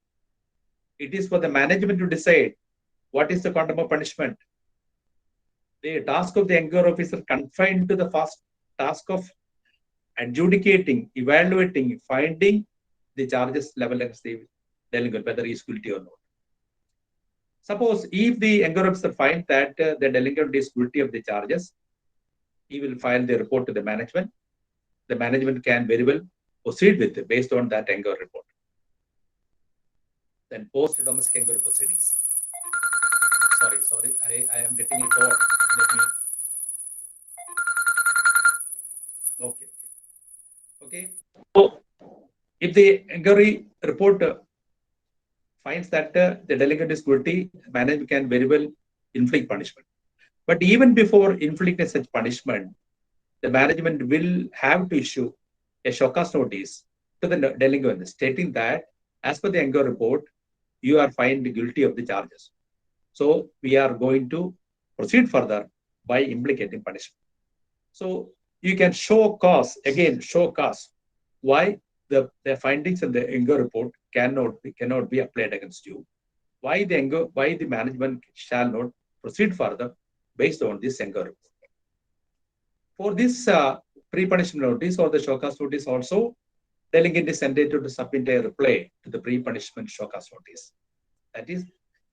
It is for the management to decide what is the quantum of punishment. The task of the inquiry officer confined to the first task of adjudicating, evaluating, finding the charges level against the delinquent, whether he is guilty or not. Suppose if the inquiry officer finds that the delinquent is guilty of the charges, he will file the report to the management. The management can very well proceed with it based on that inquiry report. Then post domestic inquiry proceedings. Sorry, I am getting a call. Let me. Okay. So, if the inquiry report finds that the delinquent is guilty, management can very well inflict punishment. But even before inflicting such punishment, the management will have to issue a show cause notice to the delinquent stating that as per the inquiry report, you are found guilty of the charges. So we are going to proceed further by implicating punishment. So you can show cause, again, show cause why the findings in the inquiry report cannot be applied against you. Why the management shall not proceed further based on this inquiry report. For this pre-punishment notice or the show cause notice also, delinquent is entitled to submit a reply to the pre-punishment show cause notice. That is,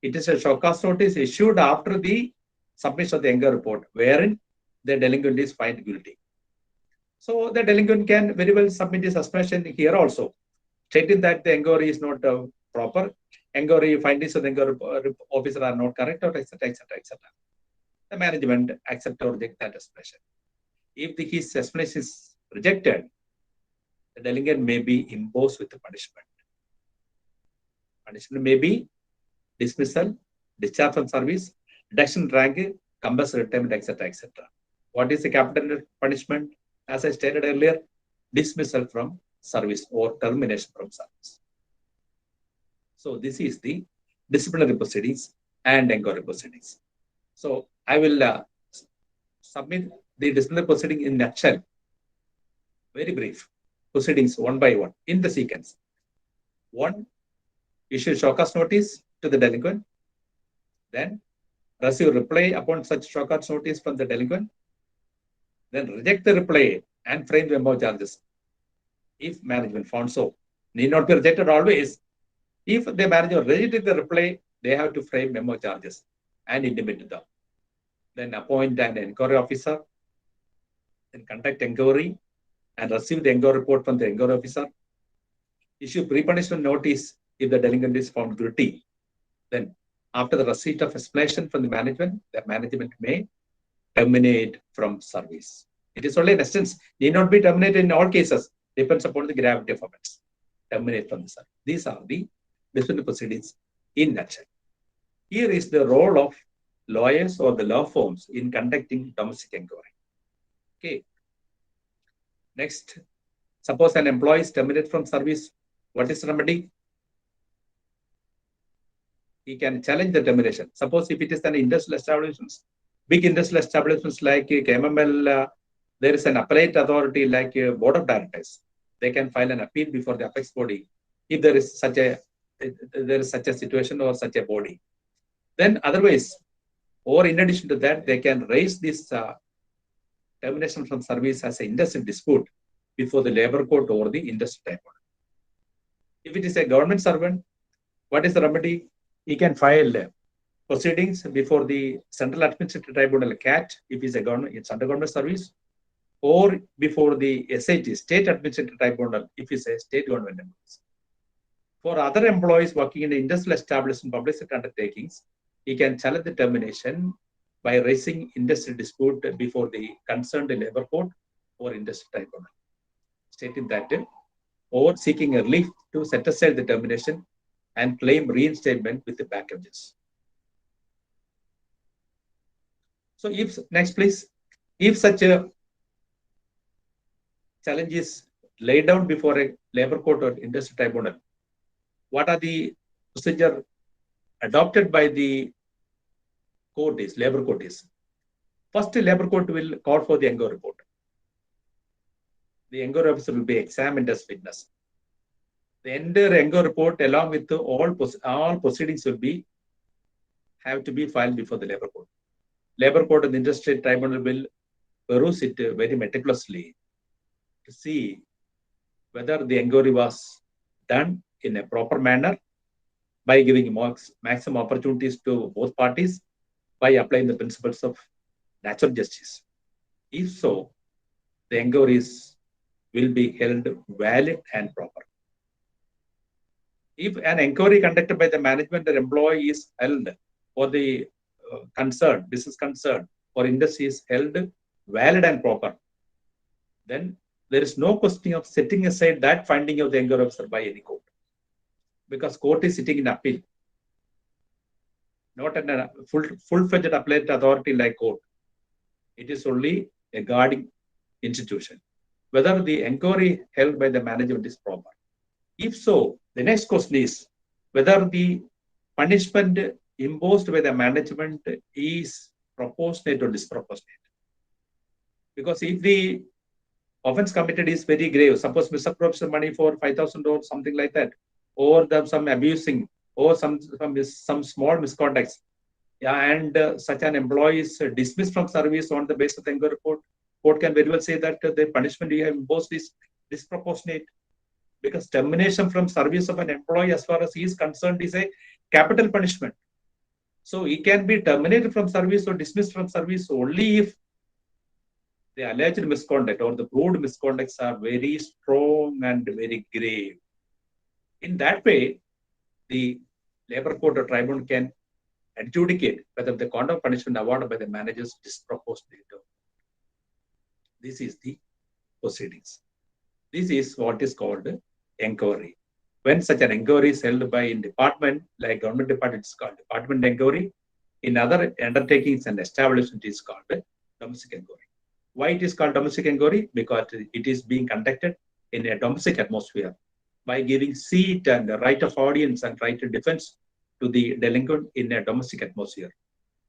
it is a show cause notice issued after the submission of the inquiry report, wherein the delinquent is found guilty. So the delinquent can very well submit a suspension here also, stating that the inquiry is not proper, inquiry findings of the inquiry officer are not correct, or etc. The management accept or reject that suspension. If his suspension is rejected, the delinquent may be imposed with the punishment. Punishment may be dismissal, discharge from service, reduction in rank, compulsory retirement, etc. What is the capital punishment? As I stated earlier, dismissal from service or termination from service. So this is the disciplinary proceedings and inquiry proceedings. So I will submit the disciplinary proceeding in nutshell. Very brief. Proceedings one by one in the sequence. 1. Issue show cause notice to the delinquent. Then receive reply upon such show cause notice from the delinquent. Then reject the reply and frame the memo charges. If management found so, need not be rejected always. If the manager rejected the reply, they have to frame memo charges and intimate them. Then appoint an inquiry officer, then conduct inquiry and receive the inquiry report from the inquiry officer. Issue pre-punishment notice if the delinquent is found guilty. Then after the receipt of explanation from the management may terminate from service. It is only an instance, need not be terminated in all cases, depends upon the gravity of offense. Terminate from the service. These are the disciplinary proceedings in nutshell. Here is the role of lawyers or the law firms in conducting domestic inquiry. Okay. Next, suppose an employee is terminated from service. What is the remedy? He can challenge the termination. Suppose if it is an industrial establishment, big industrial establishments like KMML, there is an appellate authority like board of directors. They can file an appeal before the apex body if there is such a situation or such a body. Then otherwise, or in addition to that, they can raise this termination from service as an industrial dispute before the labor court or the industrial tribunal. If it is a government servant, what is the remedy? He can file proceedings before the Central Administrative Tribunal CAT if it's it's under government service, or before the SAT, State Administrative Tribunal if it's a state government employees. For other employees working in the industrial establishment public sector undertakings, he can challenge the termination by raising industrial dispute before the concerned labor court or industry tribunal, stating that or seeking a relief to set aside the termination and claim reinstatement with the packages. So if, next please, if such a challenge is laid down before a labor court or industry tribunal, what are the procedure adopted by the court is, labor court is? First, the labor court will call for the inquiry report. The inquiry officer will be examined as witness. The entire inquiry report along with all proceedings will have to be filed before the labor court. Labor court and the industry tribunal will peruse it very meticulously to see whether the inquiry was done in a proper manner by giving maximum opportunities to both parties by applying the principles of natural justice. If so, the inquiries will be held valid and proper. If an inquiry conducted by the management or employee is held for the business concern or industry is held valid and proper, then there is no question of setting aside that finding of the inquiry officer by any court, because court is sitting in appeal, not a full-fledged appellate authority like court. It is only a guarding institution. Whether the inquiry held by the management is proper. If so, the next question is whether the punishment imposed by the management is proportionate or disproportionate. Because if the offense committed is very grave, suppose misappropriation money for 5,000 or something like that, or some abusing, or some small misconducts, and such an employee is dismissed from service on the basis of the inquiry report, court can very well say that the punishment you have imposed is disproportionate, because termination from service of an employee as far as he is concerned is a capital punishment. So he can be terminated from service or dismissed from service only if the alleged misconduct or the proved misconducts are very strong and very grave. In that way, the labor court or tribunal can adjudicate whether the quantum punishment awarded by the manager is disproportionate. This is the proceedings. This is what is called inquiry. When such an inquiry is held by a department, like government department, it's called department inquiry. In other undertakings and establishment, it is called domestic inquiry. Why it is called domestic inquiry? Because it is being conducted in a domestic atmosphere by giving seat and the right of audience and right of defense to the delinquent in a domestic atmosphere.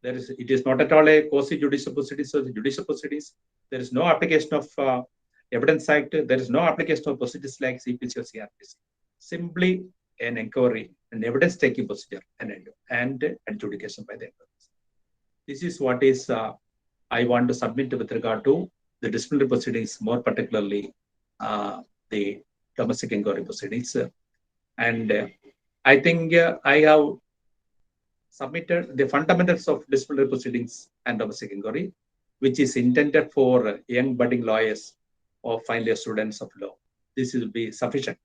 It is not at all a quasi-judicial proceedings or the judicial proceedings. There is no application of Evidence Act. There is no application of procedures like CPC or CRPC. Simply an inquiry, an evidence-taking procedure, and adjudication by the employees. This is what is I want to submit with regard to the disciplinary proceedings, more particularly the domestic inquiry proceedings. And I think I have submitted the fundamentals of disciplinary proceedings and domestic inquiry, which is intended for young budding lawyers or final year students of law. This will be sufficient.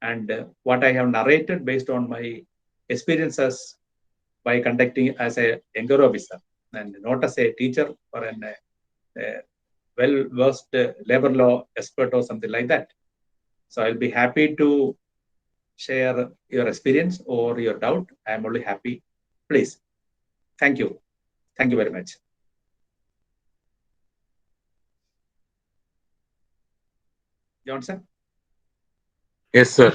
And what I have narrated based on my experiences by conducting as a inquiry officer and not as a teacher or a well-versed labor law expert or something like that. So I'll be happy to share your experience or your doubt. I'm only happy. Please. Thank you. Thank you very much. Johnson? Yes, sir.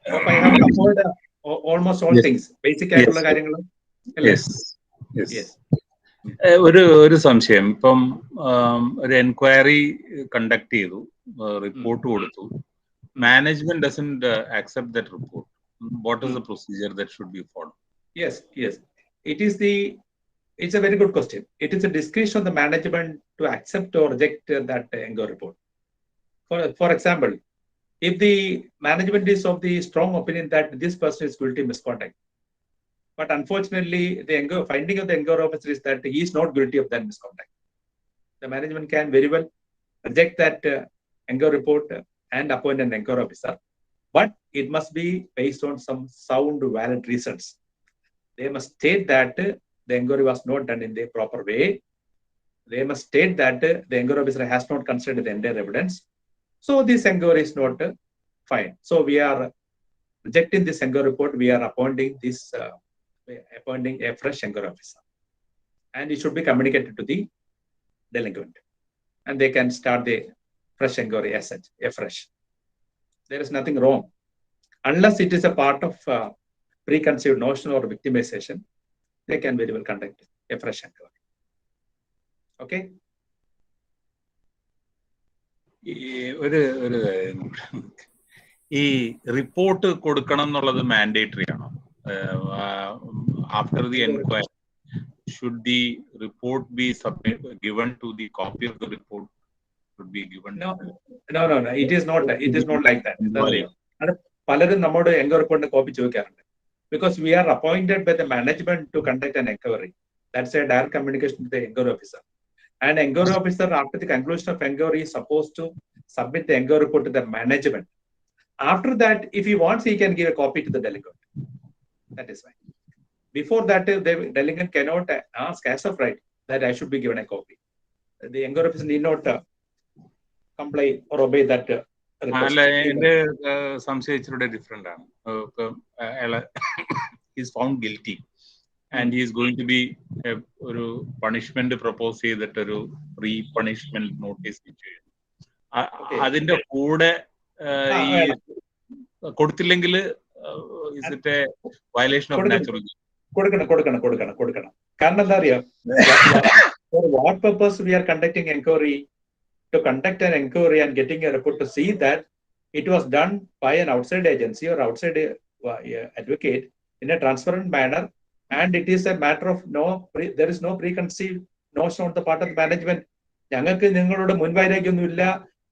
Hope I have covered almost all things. Basic കാര്യങ്ങൾ. Yes. Yes. ഒരു സംശയം ഇപ്പം ഒരു enquiry conduct ചെയ്തു report കൊടുത്തു management doesn't accept that report. What is the procedure that should be followed? Yes. It's a very good question. It is a discretion of the management to accept or reject that inquiry report. For example, if the management is of the strong opinion that this person is guilty of misconduct, but unfortunately, the finding of the inquiry officer is that he is not guilty of that misconduct, the management can very well reject that inquiry report and appoint an inquiry officer. But it must be based on some sound, valid reasons. They must state that the inquiry was not done in the proper way. they must state that the inquiry officer has not considered the entire evidence. So this inquiry is not fine. So we are rejecting this inquiry report. We are appointing a fresh inquiry officer, and it should be communicated to the delinquent, and they can start the fresh inquiry as such, afresh. There is nothing wrong, unless it is a part of preconceived notion or victimization. They can very well conduct a fresh inquiry. Okay. ഈ report കൊടുക്കണം എന്നുള്ളത് mandatory ആണോ? After the enquiry should the report be given to the copy of the report should be given? No, it is not like that. പലരും നമ്മുടെ enquiry റിപ്പോർട്ടിന്റെ copy ചോദിക്കാറുണ്ട്. Because we are appointed by the management to conduct an inquiry. That's a direct communication to the inquiry officer. And inquiry officer, after the conclusion of inquiry, is supposed to submit the inquiry report to the management. After that, if he wants, he can give a copy to the delinquent. That is fine. Before that, the delinquent cannot ask as of right that I should be given a copy. The inquiry officer need not comply or obey that request. എന്റെ സംശയം ഇച്ചിരി different ആണ്. He's found guilty and he is going to be ഒരു punishment propose ചെയ്തിട്ട് ഒരു pre punishment notice issue ചെയ്യും. അതിന്റെ കൂടെ ഈ കൊടുത്തില്ലെങ്കിൽ is it a violation of natural law? കൊടുക്കണം. കാരണം എന്താ അറിയാം, for what purpose we are conducting inquiry? To conduct an inquiry and getting a report to see that it was done by an outside agency or outside advocate in a transparent manner, and it is a matter of there is no preconceived notion on the part of the management. ഞങ്ങൾക്ക് നിങ്ങളോട് മുൻവൈരാഗ്യമൊന്നുമില്ല,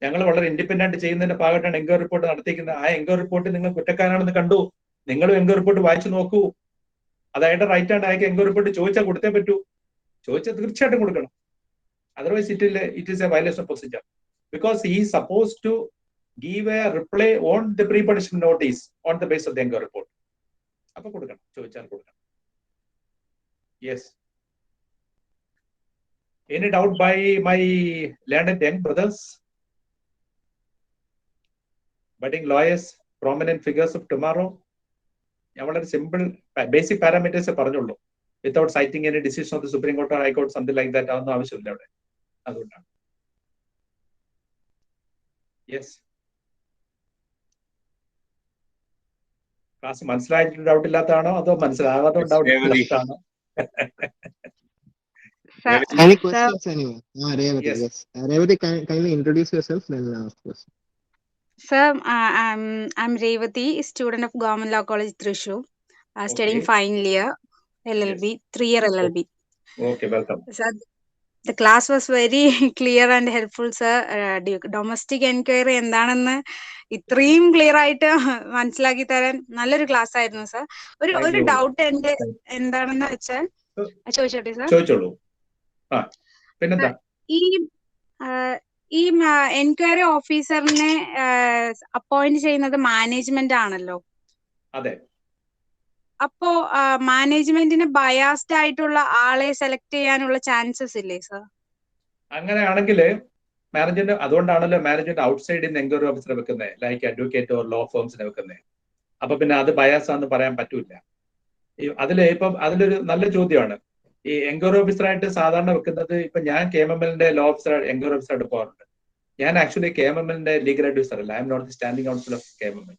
ഞങ്ങൾ വളരെ independent ചെയ്യുന്നതിന്റെ ഭാഗമായിട്ടാണ് enquiry report നടത്തിക്കുന്നത്. ആ enquiry report നിങ്ങൾ കുറ്റക്കാരാണെന്ന് കണ്ടു, നിങ്ങളും എൻക്വയറി റിപ്പോർട്ട് വായിച്ചു നോക്കൂ. അതായത് റൈറ്റ് ആണ്. അയാൾക്ക് എൻക്വയറി റിപ്പോർട്ട് ചോദിച്ചാൽ കൊടുത്തേ പറ്റൂ. ചോദിച്ചാൽ തീർച്ചയായിട്ടും കൊടുക്കണം. Otherwise, it is a violation of procedure, because he is supposed to give a reply on the pre-punishment notice on the basis of the inquiry report. Appo kodukkanam, choichal kodukkanam. Yes. Any doubt by my learned young brothers, budding lawyers, prominent figures of tomorrow? ഞാൻ വളരെ simple basic parameters പറഞ്ഞുള്ളൂ, without citing any decision of the supreme court or high court, something like that. അതൊന്നും ആവശ്യമില്ല അവിടെ. അതുകൊണ്ടാണ്. Yes, class മനസ്സിലായിട്ട് doubt ഇല്ലാത്തതാണോ അതോ മനസ്സിലാകാതെ doubt ഇല്ലാത്തതാണോ? Any questions anyway? Revati, yes. Revati, kindly introduce yourself, then ask question. Sir, I'm Revati, student of Government Law College, Thrissur, studying final year LLB, 3-year LLB. Okay, welcome. Sir, the class was very clear and helpful, sir. Domestic enquiry എന്താണെന്ന് ഇത്രയും clear ആയിട്ട് മനസ്സിലാക്കി തരാൻ നല്ലൊരു class ആയിരുന്നു sir. ഒരു doubt എന്റെ എന്താണെന്ന് വെച്ചാൽ ചോദിച്ചോട്ടെ സർ? ചോദിച്ചോളൂ. പിന്നെന്താ, ഈ എൻക്വയറി ഓഫീസറിനെ അപ്പോയിന്റ് ചെയ്യുന്നത് മാനേജ്മെന്റ് ആണല്ലോ. അതെ. അപ്പോ മാനേജ്മെന്റിന് ബയാസ്ഡ് ആയിട്ടുള്ള ആളെ സെലക്ട് ചെയ്യാനുള്ള ചാൻസസ് ഇല്ലേ സർ? അങ്ങനെയാണെങ്കിൽ മാനേജ്മെന്റ്, അതുകൊണ്ടാണല്ലോ മാനേജ്മെന്റ് ഔട്ട്സൈഡിൽ നിന്ന് എൻക്വയറി ഓഫീസറെ വെക്കുന്നത്, ലൈക്ക് അഡ്വക്കേറ്റ് ഓർ ലോ ഫേംസിനെ വെക്കുന്നത്. അപ്പൊ പിന്നെ അത് ബയാസ് ആണെന്ന് പറയാൻ പറ്റൂല. അതിലൊരു നല്ല ചോദ്യമാണ്. ഈ എൻക്വയറി ഓഫീസറായിട്ട് സാധാരണ വെക്കുന്നത്, ഇപ്പൊ ഞാൻ KMMLന്റെ ലോ ഓഫീസർ എൻക്വയറി ഓഫീസറായിട്ട് പോകാറുണ്ട്. ഞാൻ ആക്ച്വലി KMMLന്റെ ലീഗൽ അഡ്വൈസർ അല്ല. I am not the standing counsel of KMML.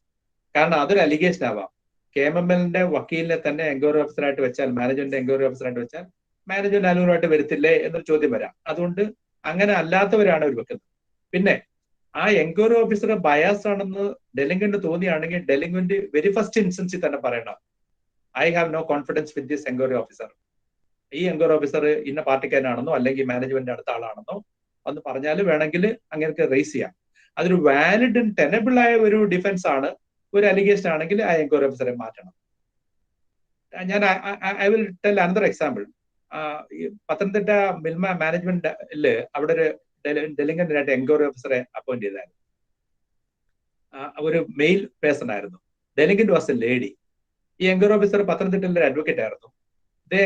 കാരണം അതൊരു അലിഗേഷൻ ആവാം. KMMLന്റെ വക്കീലിനെ തന്നെ എൻക്വയറി ഓഫീസറായിട്ട് വെച്ചാൽ, മാനേജ്മെന്റ് എൻക്വയറി ഓഫീസറായിട്ട് വെച്ചാൽ മാനേജ്മെന്റ് അനുകൂലമായിട്ട് വരത്തില്ലേ എന്നൊരു ചോദ്യം വരാം. അതുകൊണ്ട് അങ്ങനെ അല്ലാത്തവരാണ് അവർ വെക്കുന്നത്. പിന്നെ ആ എൻക്വയറി ഓഫീസർ ബയാസ് ആണെന്ന് ഡെലിംഗ്വന്റ് തോന്നിയാണെങ്കിൽ ഡെലിംഗ്വന്റ് വെരി ഫസ്റ്റ് ഇൻസ്റ്റൻസിൽ തന്നെ പറയണം, I have no confidence with this enquiry officer. ഈ എൻക്വയറി ഓഫീസർ ഇന്ന പാർട്ടിക്കാരനാണെന്നോ അല്ലെങ്കിൽ മാനേജ്മെന്റ് അടുത്ത ആളാണെന്നോ എന്ന് പറഞ്ഞാൽ വേണമെങ്കിൽ അങ്ങനെ റേസ് ചെയ്യാം. അതൊരു വാലിഡ് ആൻഡ് ടെനബിൾ ആയ ഒരു ഡിഫൻസ് ആണ്. ഒരു അലിഗേഷൻ ആണെങ്കിൽ ആ എൻക്വയറി ഓഫീസറെ മാറ്റണം. ഞാൻ I will tell another example. Pathanamthitta Milma മാനേജ്മെന്റില് അവിടെ ഒരു ഡെലിംഗ്വന്റിനായിട്ട് എൻക്വയറി ഓഫീസറെ അപ്പോയിന്റ് ചെയ്തായിരുന്നു. ഒരു മെയിൽ പേഴ്സൺ ആയിരുന്നു. ഡെലിംഗ്വന്റ് വാസ് എ ലേഡി. ഈ എൻക്വയറി ഓഫീസർ പത്തനംതിട്ടയിലെ ഒരു അഡ്വക്കേറ്റ് ആയിരുന്നു.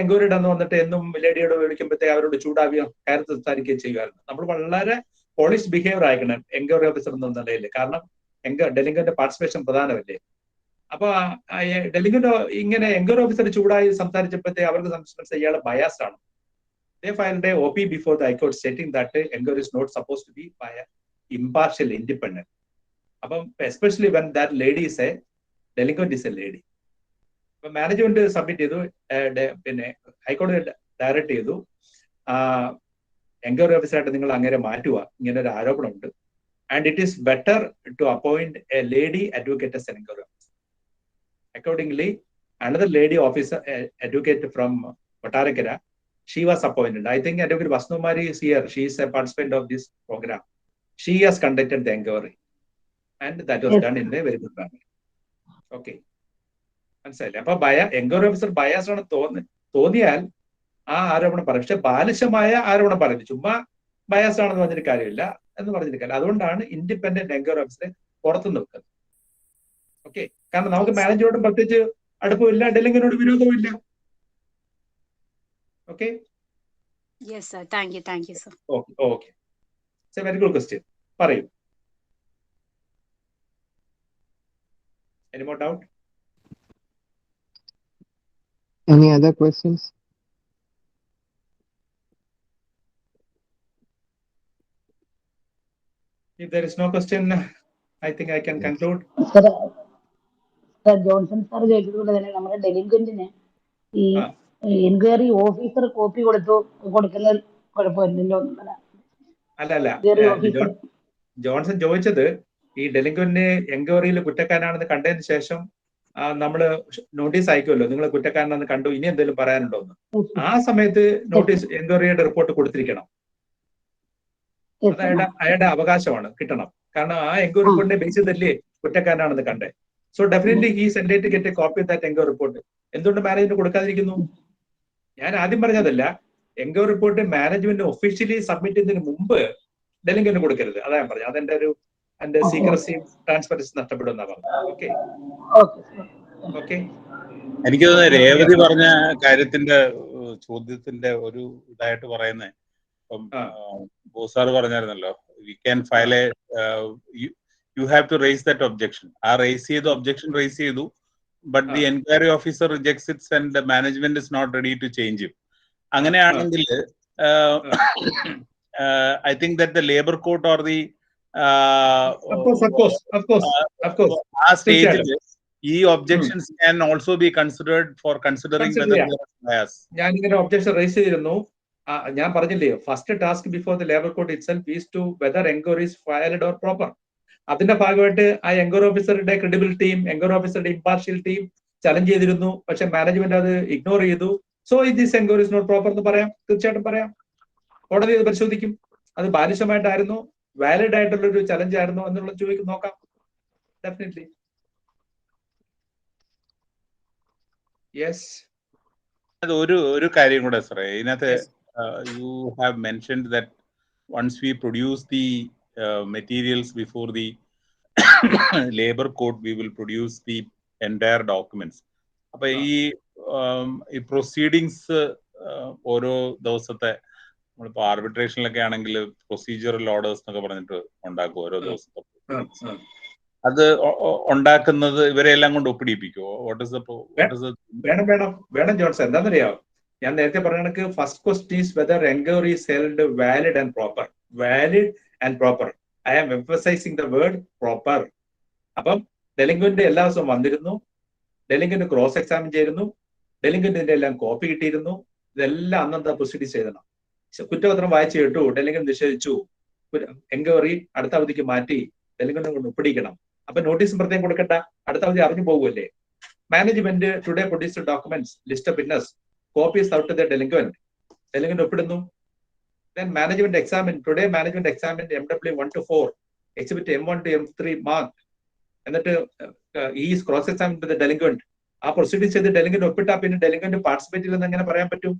എൻക്വയറി ഇടന്ന് വന്നിട്ട് എന്നും ലേഡിയോട് വിളിക്കുമ്പോഴത്തേക്ക് അവരോട് ചൂടാവുകയോ കയറി സംസാരിക്കുകയും ചെയ്യുമായിരുന്നു. നമ്മൾ വളരെ പോളിഷ് ബിഹേവിയർ ആയിരിക്കണം എൻക്വയറി ഓഫീസർ എന്ന നിലയിൽ. കാരണം ഡെലിംഗന്റ് പാർട്ടിസിപ്പേഷൻ പ്രധാനമല്ലേ. അപ്പൊ ഡെലിംഗന്റ് ഇങ്ങനെ എൻക്വയറി ഓഫീസർ ചൂടായി സംസാരിച്ചപ്പോഴത്തേക്ക് അവർക്ക് സംസാരിച്ച ഇയാളെ ബയാസ് ആണ്. They filed a OP before the High Court stating that inquiry is not supposed to be by impartial, independent. Especially when that lady is a delinquent is a lady. Management submit ചെയ്തു, പിന്നെ ഹൈക്കോടതി direct ചെയ്തു, enquiry ഓഫീസറായിട്ട് നിങ്ങൾ അങ്ങനെ മാറ്റുക, ഇങ്ങനെ ഒരു ആരോപണമുണ്ട്. And it is better to appoint a lady advocate as an inquiry officer. Accordingly, another lady officer, advocate from Kottarakara, she was appointed. I think Advocate Vasnumari is here. She is a participant of this program. She has conducted the inquiry. And that was done in a very good manner. Okay. മനസ്സിലായില്ലേ? അപ്പൊ enquiry officer bias ആണ് തോന്നിയാൽ ആ ആരോപണം പറയും. പക്ഷെ ബാലിശമായ ആരോപണം പറയുന്നത്, ചുമ്മാ ബയാസ് ആണെന്ന് പറഞ്ഞിട്ട് കാര്യമില്ല എന്ന് പറഞ്ഞിട്ട് കാര്യം. അതുകൊണ്ടാണ് ഇൻഡിപെൻഡന്റ് എൻക്വയറി ഓഫീസറെ പുറത്തു നിൽക്കുന്നത്. ഓക്കെ. കാരണം നമുക്ക് മാനേജറോടും പ്രത്യേകിച്ച് അടുപ്പമില്ല, ഡെലിംഗന്റിനോട് വിരോധവും ഇല്ല. Okay. Yes, sir. Thank you, sir. Okay. It's a very good question. Parayu. Any more doubt? Any other questions? If there is no question, I think I can conclude. Sir, Johnson sir ചോദിച്ചതുപോലെ തന്നെ നമ്മുടെ ഡെലിംഗന്റിന് ഈ enquiry officer copy കൊടുക്കുന്ന കുഴപ്പമില്ലല്ലോ. അല്ല, Johnson ചോദിച്ചത് ഈ ഡെലിംഗ്വന്റിന് എൻക്വയറിയിൽ കുറ്റക്കാരനാണെന്ന് കണ്ടതിന് ശേഷം നമ്മള് നോട്ടീസ് അയക്കുമല്ലോ, നിങ്ങൾ കുറ്റക്കാരനാണെന്ന് കണ്ടു, ഇനി എന്തെങ്കിലും പറയാനുണ്ടോ എന്ന്. ആ സമയത്ത് നോട്ടീസ് എൻക്വയറിയുടെ റിപ്പോർട്ട് കൊടുത്തിരിക്കണം. അത് അയാളുടെ അവകാശമാണ്, കിട്ടണം. കാരണം ആ എൻക്വയറി റിപ്പോർട്ടിനെ ബേസ് ചെയ്തല്ലേ കുറ്റക്കാരനാണെന്ന് കണ്ടേ. So definitely he is entitled to get a copy of that enquiry report. എന്തുകൊണ്ട് മാനേജ്മെന്റ് കൊടുക്കാതിരിക്കുന്നു? ഞാൻ ആദ്യം പറഞ്ഞതല്ല, enquiry report management officially submit ചെയ്യുന്നതിന് മുമ്പ് ഡെലിംഗന്റ് കൊടുക്കരുത്. അതാ ഞാൻ പറഞ്ഞു. അതെന്റെ സീക്രസിയും ട്രാൻസ്പെറൻസി നഷ്ടപ്പെടുമെന്നാ പറഞ്ഞു. ഓക്കെ. എനിക്ക് തോന്നുന്നു രേവതി പറഞ്ഞ കാര്യത്തിന്റെ ചോദ്യത്തിന്റെ ഒരു ഇതായിട്ട് പറയുന്നത്, ഇപ്പം ബോസാർ പറഞ്ഞായിരുന്നല്ലോ, we can file a, you have to raise that objection. ആ ഒബ്ജെക്ഷൻ റേസ് ചെയ്തു, but the enquiry officer rejects its and management is not ready to change it. അങ്ങനെയാണെങ്കിൽ I think that the labor court or the ആ സ്റ്റേജിൽ ഈ objections can also be considered for considering whether there is bias. ഞാനിങ്ങനെ objection raise ചെയ്തിരുന്നു. ഞാൻ പറഞ്ഞില്ലേ, first task before the labour court itself is to whether enquiry is filed or proper. അതിന്റെ ഭാഗമായിട്ട് ആ എൻക്വയറി ഓഫീസറുടെ ക്രെഡിബിലിറ്റിയും എൻക്വയറി ഓഫീസറുടെ ഇമ്പാർഷ്യലിറ്റിയും ചലഞ്ച് ചെയ്തിരുന്നു. പക്ഷെ മാനേജ്മെന്റ് അത് ഇഗ്നോർ ചെയ്തു. So this enquiry is not proper എന്ന് പറയാം, തീർച്ചയായിട്ടും പറയാം. കോടതി അത് പരിശോധിക്കും. അത് ബാലിശമായിട്ടായിരുന്നു, വാലിഡ് ആയിട്ടുള്ള ഒരു ചലഞ്ച് ആയിരുന്നു എന്നുള്ളത് നോക്കാം. ഡെഫിനറ്റ്ലി. യെസ്. ഒരു കാര്യം കൂടെ സാറേ, ഇതിനകത്ത് you have mentioned that once we produce the materials before the labour court we will produce the entire documents. അപ്പൊ ഈ പ്രൊസീഡിങ്സ് ഓരോ ദിവസത്തെ, നമ്മളിപ്പോ ആർബിട്രേഷനിലൊക്കെ ആണെങ്കിൽ പ്രൊസീജിയറൽ ഓർഡേഴ്സ് എന്നൊക്കെ പറഞ്ഞിട്ട് ഉണ്ടാക്കും ഓരോ ദിവസത്തെ. അത് ഉണ്ടാക്കുന്നത് ഇവരെല്ലാം കൊണ്ട് ഒപ്പിടിപ്പിക്കുമോ? വേണം ജോൺസൺ. എന്താണെന്നറിയാം, ഞാൻ നേരത്തെ പറഞ്ഞ കണക്ക് first question is whether enquiry is held valid and proper. Valid and proper. I am emphasising the word proper. അപ്പം ഡെലിംഗ്വന്റ് എല്ലാ ദിവസവും വന്നിരുന്നു, ഡെലിംഗ്വന്റ് ക്രോസ് എക്സാമിൻ ചെയ്തിരുന്നു, ഡെലിംഗ്വന്റിന്റെ എല്ലാം കോപ്പി കിട്ടിയിരുന്നു. ഇതെല്ലാം അന്നത്തെ പ്രൊസീഡിങ്സ് ചെയ്തണം. കുറ്റപത്രം വായിച്ചു കേട്ടു, ഡെലിംഗ്വന്റ് നിഷേധിച്ചു, എൻക്വയറി അടുത്ത അവധിക്ക് മാറ്റി, ഡെലിംഗ്വന്റ് കൊണ്ട് ഒപ്പിടിക്കണം. അപ്പൊ നോട്ടീസും പ്രത്യേകം കൊടുക്കണ്ട, അടുത്ത അവധി അറിഞ്ഞു പോകുമല്ലേ. Management today produced documents, list of witness, copies out to the delinquent. Delinquent ഒപ്പിടുന്നു. Then management examined, today management examined MW 1 to 4, exhibit M1 to M3 marked. എന്നിട്ട് he is cross examined with the delinquent. ആ proceeding ചെയ്ത് ഡെലിംഗ്വന്റ് ഒപ്പിട്ടാ പിന്നെ ഡെലിംഗ്വന്റ് participate ചെയ്തെന്ന് എങ്ങനെ പറയാൻ പറ്റും?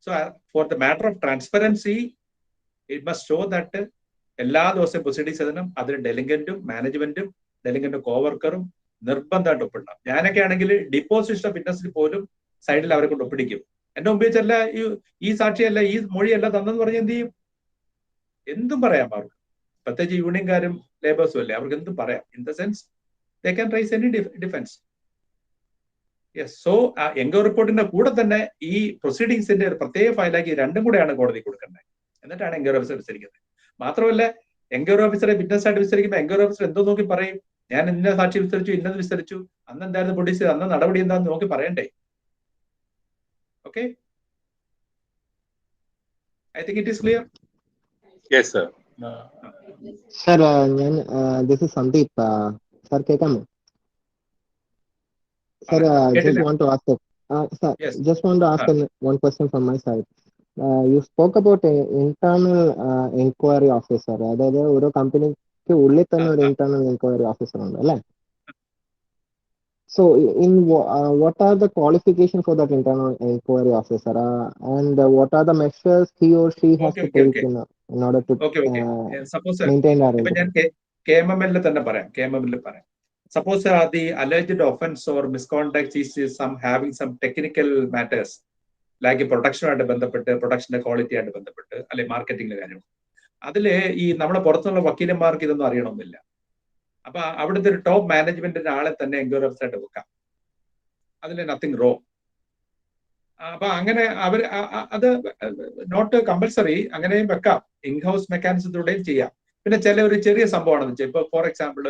So for the matter of transparency, it must show that എല്ലാ ദിവസവും പ്രൊസീഡിംഗ് ചെയ്തണം. അതിൽ ഡെലിംഗ്വന്റും മാനേജ്മെന്റും ഡെലിംഗ്വന്റ് കോവർക്കറും നിർബന്ധമായിട്ട് ഒപ്പിടണം. ഞാനൊക്കെ ആണെങ്കിൽ ഡിപ്പോസിഷൻ ഓഫ് വിറ്റ്നസിൽ പോലും സൈഡിൽ അവരെ കൊണ്ട് ഒപ്പിടിക്കും. എന്റെ മുമ്പ് വെച്ചല്ല ഈ സാക്ഷിയല്ല ഈ മൊഴിയല്ല തന്നെന്ന് പറഞ്ഞ് എന്ത് ചെയ്യും? എന്തും പറയാം അവർക്ക്. പ്രത്യേകിച്ച് യൂണിയൻകാരും ലേബേഴ്സും അല്ലേ, അവർക്ക് എന്തും പറയാം. In the sense they can rice any defence. Yes. So enquiry റിപ്പോർട്ടിന്റെ കൂടെ തന്നെ ഈ പ്രൊസീഡിങ്സിന്റെ ഒരു പ്രത്യേക ഫയലാക്കി രണ്ടും കൂടെയാണ് കോടതി കൊടുക്കേണ്ടത്. എന്നിട്ടാണ് എൻക്വയറി ഓഫീസർ വിസ്തരിക്കുന്നത്. മാത്രമല്ല എൻക്വയറി ഓഫീസറെ വിറ്റ്നസ് ആയിട്ട് വിസ്തരിക്കുമ്പോൾ എൻക്വയറി ഓഫീസർ എന്തോ നോക്കി പറയും, ഞാൻ ഇന്ന സാക്ഷി വിസ്തരിച്ചു, ഇന്നത് വിസ്തരിച്ചു, അന്ന് എന്തായിരുന്നു പോലീസ്, അന്ന് നടപടി എന്താന്ന് നോക്കി പറയണ്ടേ? Okay, I think it is clear. Yes sir. Sir, ഞാൻ ദിസ് ഇസ് സന്ദീപ്. സർ കേൾക്കാമോ? Sir, just want to ask sir, Yes. just want to ask one question from my side. You spoke about a internal enquiry officer. അതായത് ഓരോ കമ്പനിക്ക് ഉള്ളിൽ തന്നെ ഒരു internal enquiry officer ഉണ്ട് അല്ലേ? So in what are the qualifications for that internal enquiry officer, and what are the measures he or she has to take in order to maintain our ഇപ്പൊ ഞാൻ KMML തന്നെ പറയാം. Suppose the alleged offense or misconduct is having some technical matters like പ്രൊഡക്ഷനുമായിട്ട് ബന്ധപ്പെട്ട്, പ്രൊഡക്ഷന്റെ quality ആയിട്ട് ബന്ധപ്പെട്ട്, അല്ലെ മാർക്കറ്റിംഗിന്റെ കാര്യം, അതില് ഈ നമ്മുടെ പുറത്തുള്ള വക്കീലന്മാർക്ക് ഇതൊന്നും അറിയണമെന്നില്ല. അപ്പൊ അവിടുത്തെ ഒരു ടോപ്പ് മാനേജ്മെന്റിന്റെ ആളെ തന്നെ എൻക്വയറി ഓഫീസറായിട്ട് വെക്കാം. അതിൽ നത്തിങ് റോങ്. അപ്പൊ അങ്ങനെ അവർ അത് നോട്ട് കമ്പൽസറി, അങ്ങനെയും വെക്കാം. ഇൻഹൗസ് മെക്കാനിസത്തിലൂടെയും ചെയ്യാം. പിന്നെ ഒരു ചെറിയ സംഭവമാണെന്ന് വെച്ചാൽ, ഇപ്പൊ for example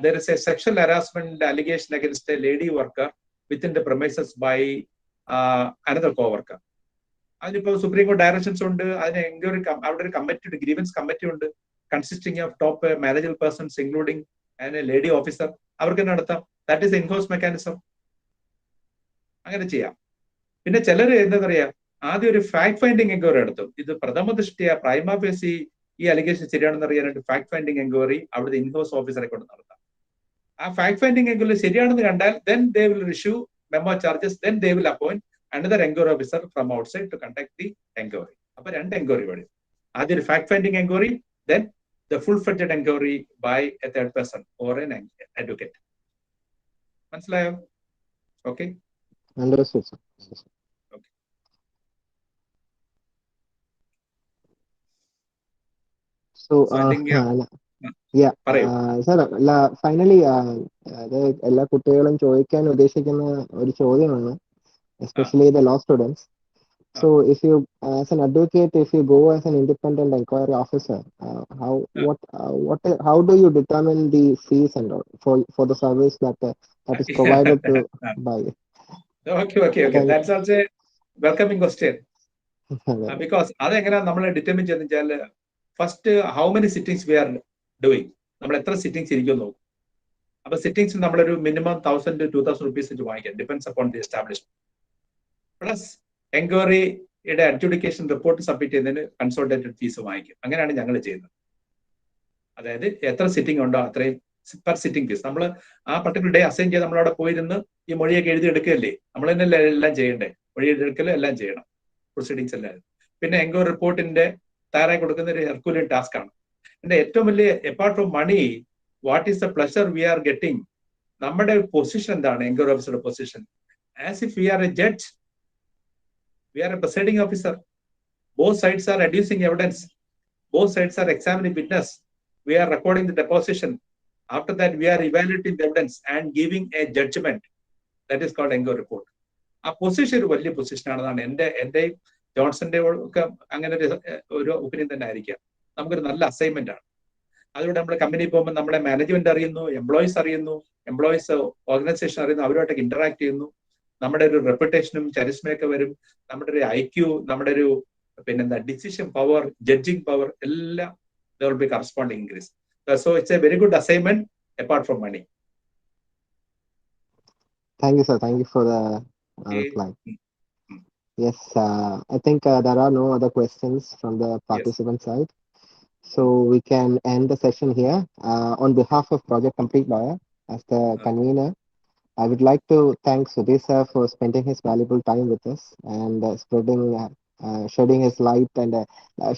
there is a sexual harassment allegation against a lady worker within the premises by another co-worker. അതിനിപ്പോ സുപ്രീം കോടതി ഡയറക്ഷൻസ് ഉണ്ട്. അതിന് എൻക്വയറി അവിടെ ഒരു കമ്മിറ്റി, ഒരു ഗ്രീവൻസ് കമ്മിറ്റി ഉണ്ട്, consisting of top manager persons including and a lady officer. അവർക്ക് നടത്താം. That is in house mechanism. അങ്ങനെ ചെയ്യാം. പിന്നെ ചിലർ എന്താ പറയാ, ആദ്യം ഒരു ഫാക്ട് ഫൈൻഡിങ് എൻക്വയറി നടത്തും. ഇത് പ്രഥമ ദൃഷ്ടിയ പ്രൈമ ഫേസി ഈ അലിഗേഷൻ ശരിയാണെന്ന് അറിയാനായിട്ട് ഫാക്ട് ഫൈൻഡിങ് എൻക്വയറി അവിടുത്തെ ഇൻഹൗസ് ഓഫീസറെ കൊണ്ട് നടത്താം. ആ ഫാക്ട് ഫൈൻഡിങ് എൻക്വയറി ശരിയാണെന്ന് കണ്ടാൽ then they will issue memo charges, then they will appoint another enquiry officer from outside to conduct the enquiry. അപ്പൊ രണ്ട് എൻക്വയറി വരും. ആദ്യം ഒരു fact finding enquiry, then the full-fledged enquiry by a third person or an advocate. മനസ്സിലായോ? Okay. Understood, sir. Okay. So I think yeah, sir, finally എല്ലാ കുട്ടികളും ചോദിക്കാൻ ഉദ്ദേശിക്കുന്ന ഒരു ചോദ്യമാണ്, especially the law students. So if you, as an advocate, if you go as an independent enquiry officer, how do you determine the fees and all for the service that is provided to by? Okay. That's also a welcoming question. Because അതെങ്ങനെയാ നമ്മൾ determine ചെയ്യുന്ന വെച്ചാൽ, first how many sittings we are doing, നമ്മൾ എത്ര sittings ഇരിക്കും നോക്കും. അപ്പൊ sittings നമ്മളൊരു മിനിമം 1000 to 2000 rupees വെച്ച് വാങ്ങിക്കാം, depends upon the establishment. Plus എൻക്വയറിയുടെ അഡ്ജുഡിക്കേഷൻ റിപ്പോർട്ട് സബ്മിറ്റ് ചെയ്യുന്നതിന് കൺസോൾട്ടേറ്റഡ് ഫീസ് വാങ്ങിക്കും. അങ്ങനെയാണ് ഞങ്ങൾ ചെയ്യുന്നത്. അതായത് എത്ര സിറ്റിംഗ് ഉണ്ടോ അത്രയും പെർ സിറ്റിംഗ് ഫീസ്. നമ്മൾ ആ പർട്ടിക്കുലർ ഡേ അസൈൻ ചെയ്ത് നമ്മളവിടെ പോയിരുന്ന് ഈ മൊഴിയൊക്കെ എഴുതി എടുക്കുകയല്ലേ, നമ്മൾ തന്നെ എല്ലാം ചെയ്യണ്ടേ, മൊഴി എഴുതിയെടുക്കലും എല്ലാം ചെയ്യണം, പ്രൊസീഡിങ്സ് എല്ലാം. പിന്നെ എൻക്വയറി റിപ്പോർട്ടിന്റെ തയ്യാറായി കൊടുക്കുന്ന ഒരു ഹെർക്കുലിയൻ ടാസ്ക് ആണ്. എന്റെ ഏറ്റവും വലിയ, apart from money, what is the pleasure we are getting, നമ്മുടെ പൊസിഷൻ എന്താണ്, എൻക്വയറി ഓഫീസറുടെ position, as if we are a judge, we are a presiding officer. Both sides are adducing evidence, both sides are examining witness, we are recording the deposition. After that, we are evaluating the evidence and giving a judgment. That is called enquiry report. ആ position ഒരു വലിയ position ആണെന്നാണ് എന്റെ ജോൺസന്റെ ഒക്കെ അങ്ങനെ ഒരു opinion തന്നെ ആയിരിക്കാം. നമുക്കൊരു നല്ല അസൈൻമെന്റ് ആണ്. അതുകൊണ്ട് നമ്മുടെ കമ്പനി പോകുമ്പോൾ നമ്മുടെ മാനേജ്മെന്റ് അറിയുന്നു, എംപ്ലോയീസ് അറിയുന്നു, എംപ്ലോയീസ് ഓർഗനൈസേഷൻ അറിയുന്നു, അവരുമായിട്ടൊക്കെ ഇന്ററാക്ട് ചെയ്യുന്നു. നമ്മുടെ ഒരു റെപ്യൂട്ടേഷനും ചരിസ്മയൊക്കെ വരും. നമ്മുടെ ഒരു IQ, നമ്മുടെ ഒരു പിന്നെന്താ ഡിസിഷൻ പവർ, ജഡ്ജിങ് പവർ എല്ലാം there will be corresponding increase. So it's a very good assignment apart from money. Thank you, sir. Thank you for the reply. Yes, I think there are no other questions from the participant side. So we can end the session here. On behalf of Project Complete Lawyer, as the convener, I would like to thank SUDHEER sir for spending his valuable time with us and shedding his light and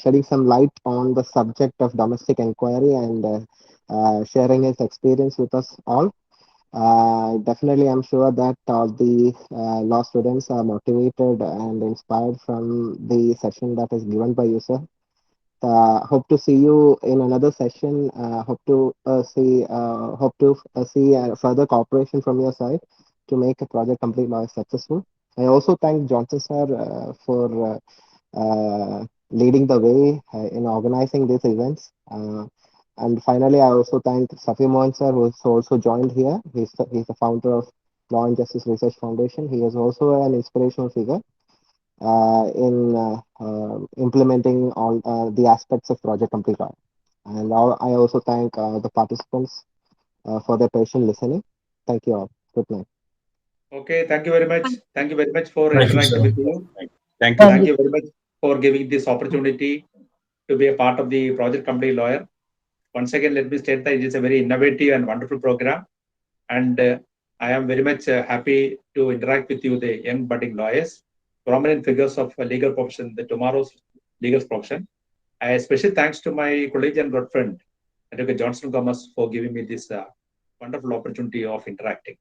shedding some light on the subject of domestic enquiry and sharing his experience with us all. Definitely, I'm sure that all the law students are motivated and inspired from the session that is given by you, sir. Hope to see you in another session. Hope to see further cooperation from your side to make a project complete more successful. I also thank Johnson sir for leading the way in organizing these events. And finally, I also thank Safi Mohan sir, who has also joined here. He's the founder of Law and Justice Research Foundation. He is also an inspirational figure in implementing all the aspects of Project Complete Law. And I also thank the participants for their patient listening. Thank you all. Good night. Okay, thank you very much. Thank you very much for Thank you, interacting sir. with you. Thank you. Thank you very much for giving this opportunity to be a part of the Project Complete Lawyer. Once again, let me state that it is a very innovative and wonderful program. And I am very much happy to interact with you, the young budding lawyers, prominent figures of legal profession, the tomorrow's legal profession. I especially thanks to my colleague and good friend, Dr. Johnson Thomas, for giving me this wonderful opportunity of interacting.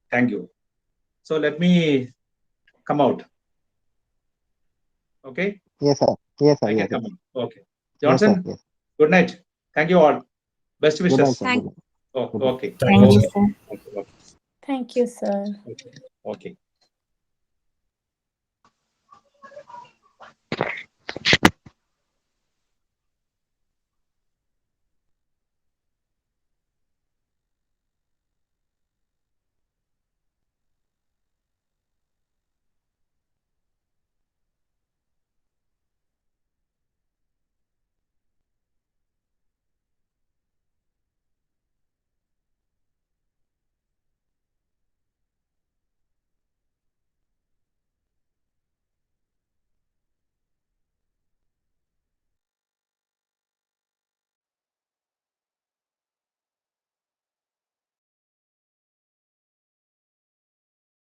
Thank you. So let me come out. Okay? Yes, sir. Yes, sir. I Yes, can come yes. out. Okay. Yes, sir. Johnson, Yes. good night. Thank you all. Best Good night, wishes. sir. Thank Good night. Oh, Good night. okay. Thank Thank you, you, sir. sir. Okay. Thank you, sir. Okay. Okay.